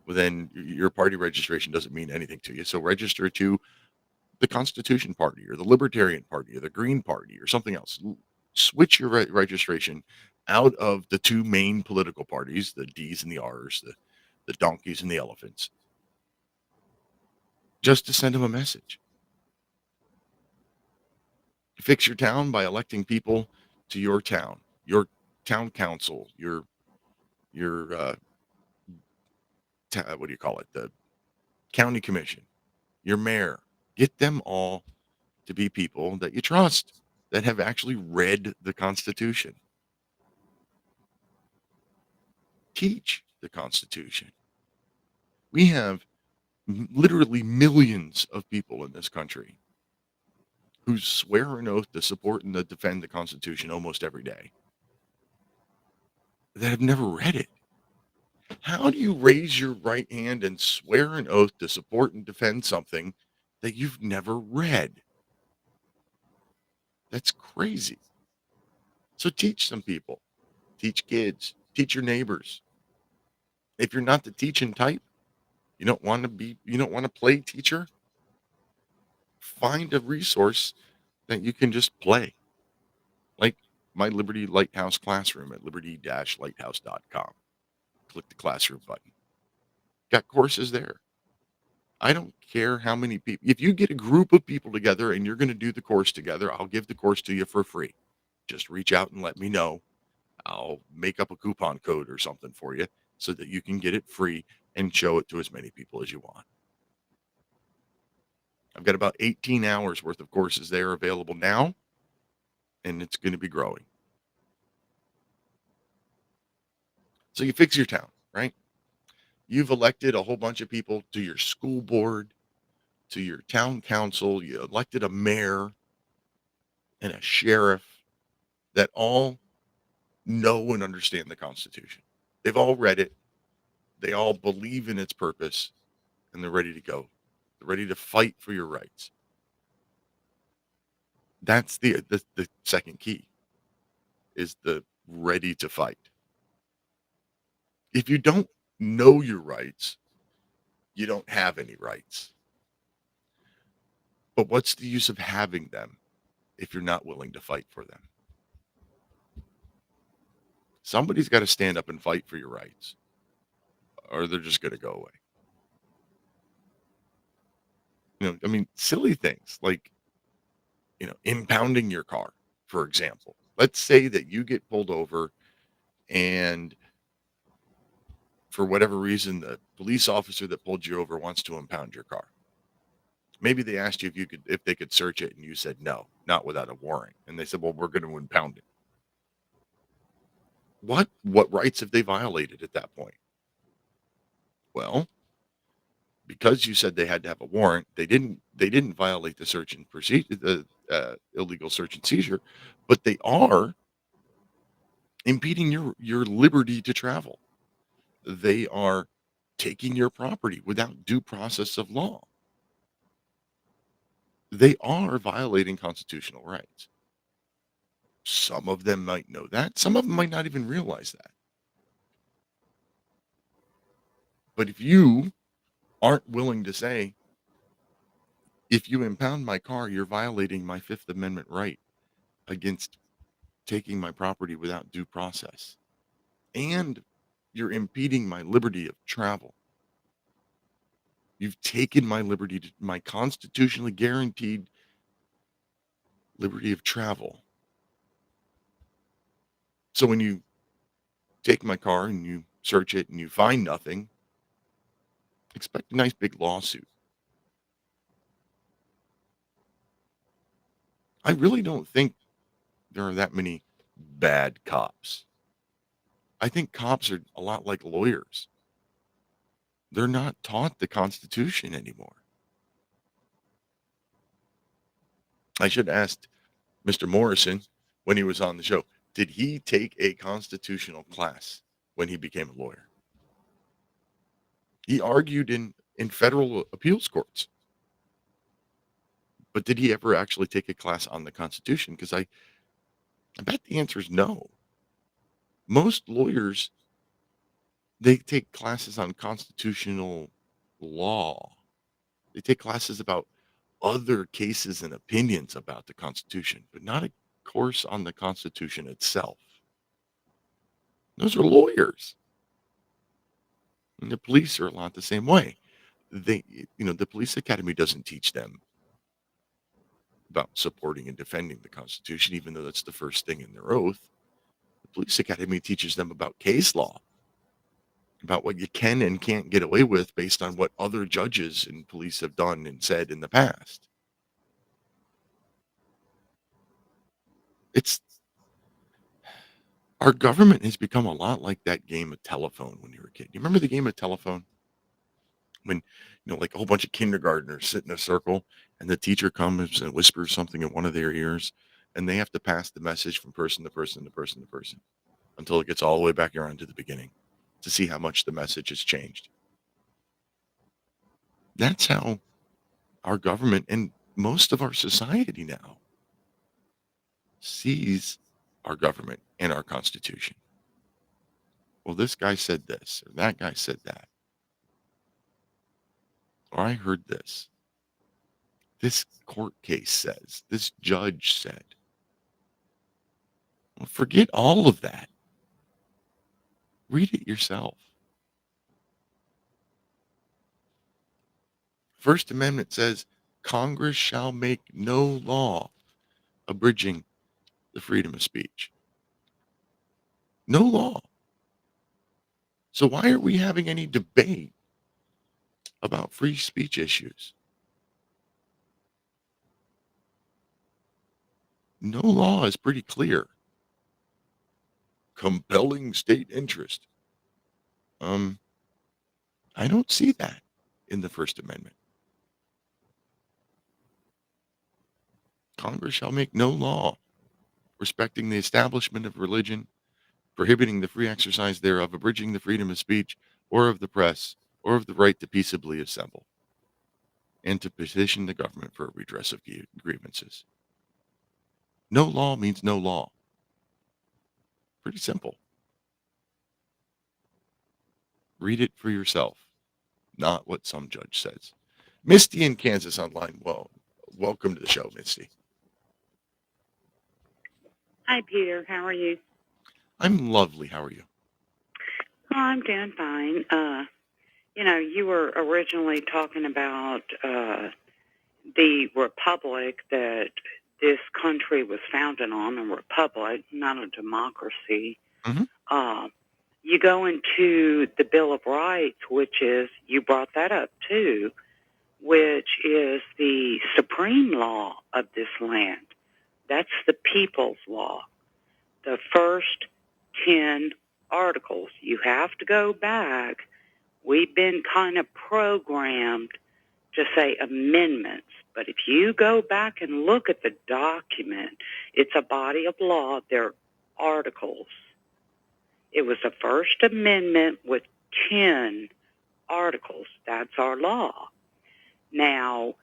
well, then your party registration doesn't mean anything to you. So register to the Constitution Party or the Libertarian Party or the Green Party or something else. Switch your registration out of the 2 main political parties, the D's and the R's, the donkeys and the elephants, just to send them a message. Fix your town by electing people to your town, your town council, your what do you call it? The county commission, your mayor. Get them all to be people that you trust, that have actually read the Constitution. Teach the Constitution. We have literally millions of people in this country who swear an oath to support and to defend the Constitution almost every day that have never read it. How do you raise your right hand and swear an oath to support and defend something that you've never read? That's crazy. So teach some people, teach kids, teach your neighbors. If you're not the teaching type, you don't want to play teacher, find a resource that you can just play. Like my Liberty Lighthouse classroom at liberty-lighthouse.com. Click the classroom button. Got courses there. I don't care how many people. If you get a group of people together and you're going to do the course together, I'll give the course to you for free. Just reach out and let me know. I'll make up a coupon code or something for you so that you can get it free and show it to as many people as you want. I've got about 18 hours worth of courses there available now, and it's going to be growing. So you fix your town, right? You've elected a whole bunch of people to your school board, to your town council. You elected a mayor and a sheriff that all know and understand the Constitution. They've all read it. They all believe in its purpose, and they're ready to go. They're ready to fight for your rights. That's the second key, is the ready to fight. If you don't know your rights, you don't have any rights. But what's the use of having them if you're not willing to fight for them? Somebody's got to stand up and fight for your rights, or they're just going to go away. I mean, silly things like, impounding your car, for example. Let's say that you get pulled over and for whatever reason, the police officer that pulled you over wants to impound your car. Maybe they asked you if they could search it, and you said no, not without a warrant. And they said, well, we're going to impound it. What rights have they violated at that point? Well, because you said they had to have a warrant, they didn't violate the search and procedure, the illegal search and seizure, but they are impeding your liberty to travel. They are taking your property without due process of law. They are violating constitutional rights. Some of them might know that. Some of them might not even realize that. But if you aren't willing to say, if you impound my car, you're violating my Fifth Amendment right against taking my property without due process, and you're impeding my liberty of travel. You've taken my liberty, my constitutionally guaranteed liberty of travel. So when you take my car and you search it and you find nothing, expect a nice big lawsuit. I really don't think there are that many bad cops. I think cops are a lot like lawyers. They're not taught the Constitution anymore. I should have asked Mr. Morrison when he was on the show, did he take a constitutional class when he became a lawyer? He argued in federal appeals courts. But did he ever actually take a class on the Constitution? Because I bet the answer is no. Most lawyers, they take classes on constitutional law. They take classes about other cases and opinions about the Constitution, but not a course on the Constitution itself. Those are lawyers. And the police are a lot the same way. The police academy doesn't teach them about supporting and defending the Constitution, even though that's the first thing in their oath. The police academy teaches them about case law, about what you can and can't get away with based on what other judges and police have done and said in the past. Our government has become a lot like that game of telephone when you were a kid. You remember the game of telephone? When, like a whole bunch of kindergartners sit in a circle and the teacher comes and whispers something in one of their ears, and they have to pass the message from person to person to person to person until it gets all the way back around to the beginning to see how much the message has changed. That's how our government and most of our society now sees our government and our Constitution. Well, this guy said this, or that guy said that. Or I heard this. This court case says, this judge said. Well, forget all of that. Read it yourself. First Amendment says, Congress shall make no law abridging the freedom of speech. No law. So why are we having any debate about free speech issues? No law is pretty clear. Compelling state interest. I don't see that in the First Amendment. Congress shall make no law respecting the establishment of religion, prohibiting the free exercise thereof, abridging the freedom of speech, or of the press, or of the right to peaceably assemble, and to petition the government for a redress of grievances. No law means no law. Pretty simple. Read it for yourself, not what some judge says. Misty in Kansas online. Well, welcome to the show, Misty. Hi, Peter. How are you? I'm lovely. How are you? Oh, I'm doing fine. You were originally talking about the republic that this country was founded on, a republic, not a democracy. Mm-hmm. You go into the Bill of Rights, which is, you brought that up too, which is the supreme law of this land. That's the people's law. The first 10 articles. You have to go back. We've been kind of programmed to say amendments. But if you go back and look at the document, it's a body of law. They're articles. It was the First Amendment with 10 articles. That's our law. Now,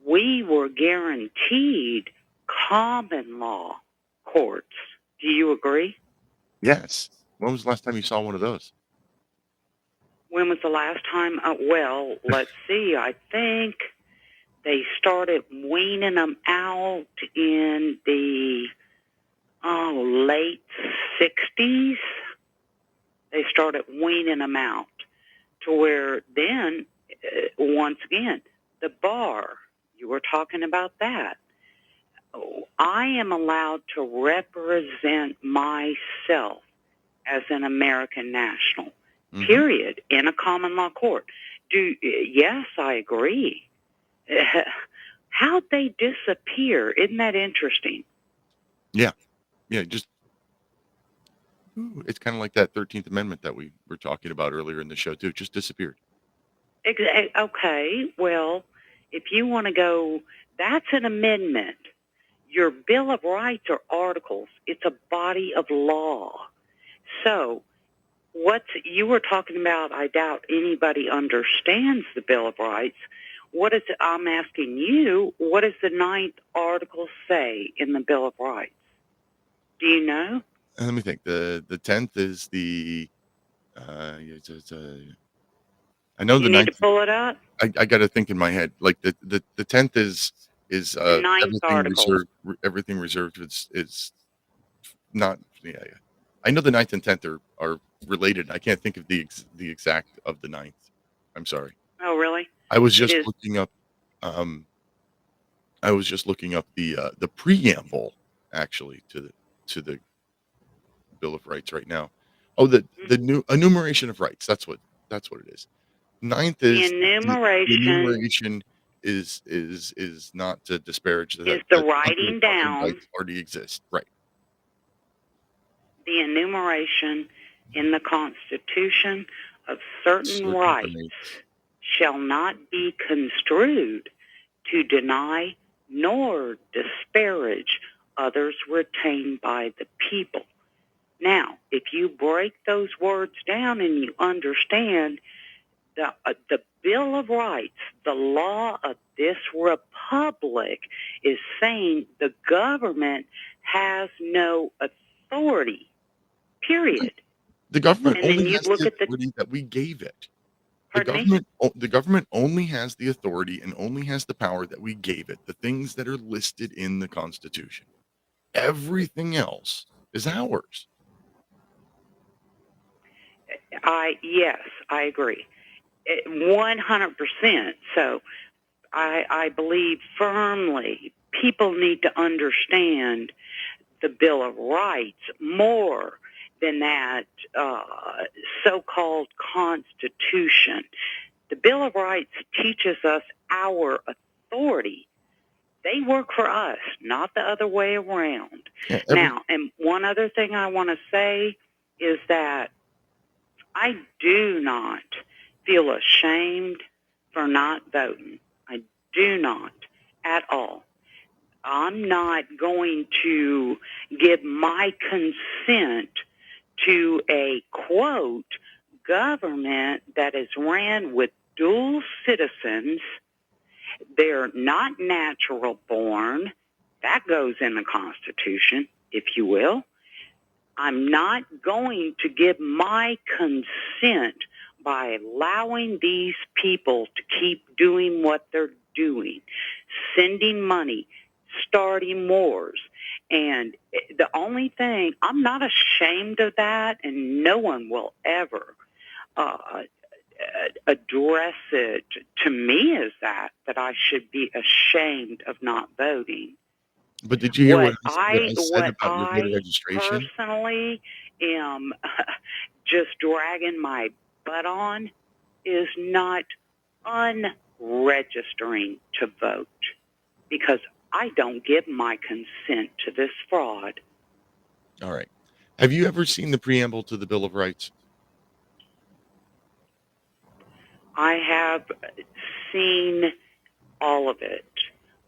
we were guaranteed common law courts. Do you agree? Yes. When was the last time you saw one of those? When was the last time? Well, let's see. I think they started weaning them out in the late 60s. They started weaning them out to where then, once again, the bar, you were talking about that. I am allowed to represent myself as an American national, period, in a common law court. Yes, I agree. How'd they disappear? Isn't that interesting? Yeah. Yeah, just it's kind of like that 13th Amendment that we were talking about earlier in the show, too. It just disappeared. Okay, well, if you want to go, that's an amendment. Your Bill of Rights are articles. It's a body of law. So, you were talking about, I doubt anybody understands the Bill of Rights. What is it? I'm asking you, what does the 9th article say in the Bill of Rights? Do you know? Let me think. The 10th is the I know You the need 9th. to pull it up. I got to think in my head. Like the 10th is the 9th everything article. reserved. Everything reserved is not. Yeah. I know the 9th and 10th are related. I can't think of the exact of the 9th. I'm sorry. Oh, really? I was just looking up. I was just looking up the preamble actually to the Bill of Rights right now. Oh, the new enumeration of rights. That's what it is. 9th is the enumeration is not to disparage is the writing down. Rights already exist, right? The enumeration in the Constitution of certain rights shall not be construed to deny nor disparage others retained by the people. Now, if you break those words down and you understand the Bill of Rights, the law of this republic is saying the government has no authority, period. The government And then only you has look the at the authority that we gave it. Pardon me? The government only has the authority and only has the power that we gave it, the things that are listed in the Constitution. Everything else is ours. Yes, I agree. 100%. So I believe firmly people need to understand the Bill of Rights more than that so-called Constitution. The Bill of Rights teaches us our authority. They work for us, not the other way around. Yeah, now, and one other thing I want to say is that I do not feel ashamed for not voting. I do not at all. I'm not going to give my consent to a, quote, government that is ran with dual citizens. They're not natural born. That goes in the Constitution, if you will. I'm not going to give my consent by allowing these people to keep doing what they're doing, sending money, starting wars. And the only thing, I'm not ashamed of that, and no one will ever address it to me as that I should be ashamed of not voting. But did you hear what I said about your voter registration? personally am just dragging my butt on is not unregistering to vote, because I don't give my consent to this fraud. All right. Have you ever seen the preamble to the Bill of Rights? I have seen all of it.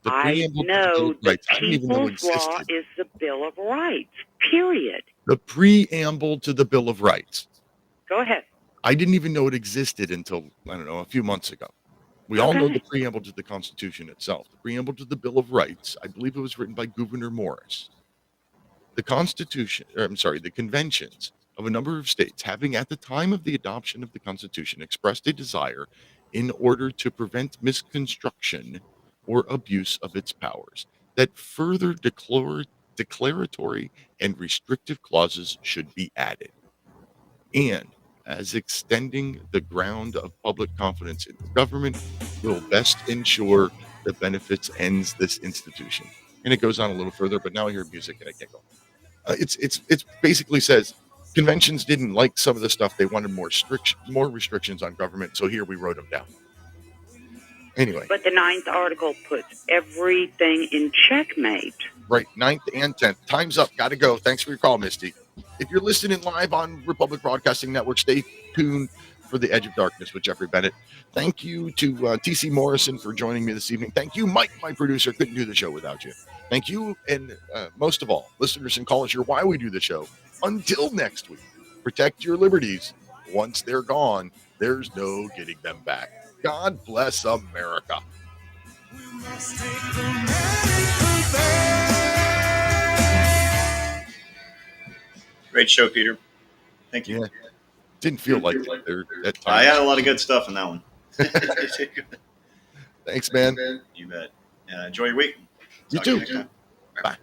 The I preamble to the Bill know of the Rights, I didn't even know People's Law existed. is the Bill of Rights, period. The preamble to the Bill of Rights. Go ahead. I didn't even know it existed until, I don't know, a few months ago. We all know Okay. the preamble to the Constitution itself. The preamble to the Bill of Rights, I believe it was written by Gouverneur Morris. The conventions of a number of states having at the time of the adoption of the Constitution expressed a desire in order to prevent misconstruction or abuse of its powers, that further declaratory and restrictive clauses should be added. And as extending the ground of public confidence in the government will best ensure the benefits ends this institution. And it goes on a little further, but now I hear music and I can't go. It's basically says conventions didn't like some of the stuff. They wanted more restrictions on government. So here we wrote them down. Anyway. But the 9th article puts everything in checkmate. Right. 9th and 10th. Time's up. Got to go. Thanks for your call, Misty. If you're listening live on Republic Broadcasting Network, stay tuned for The Edge of Darkness with Jeffrey Bennett. Thank you to T.C. Morrison for joining me this evening. Thank you, Mike, my producer. Couldn't do the show without you. Thank you. And most of all, listeners and callers, you're why we do the show. Until next week, protect your liberties. Once they're gone, there's no getting them back. God bless America. Great show, Peter. Thank you. Yeah. Didn't feel like it there at times. I had a lot of good stuff in that one. Thanks, man. You bet. Enjoy your week. You Talk too. to you next time. Bye.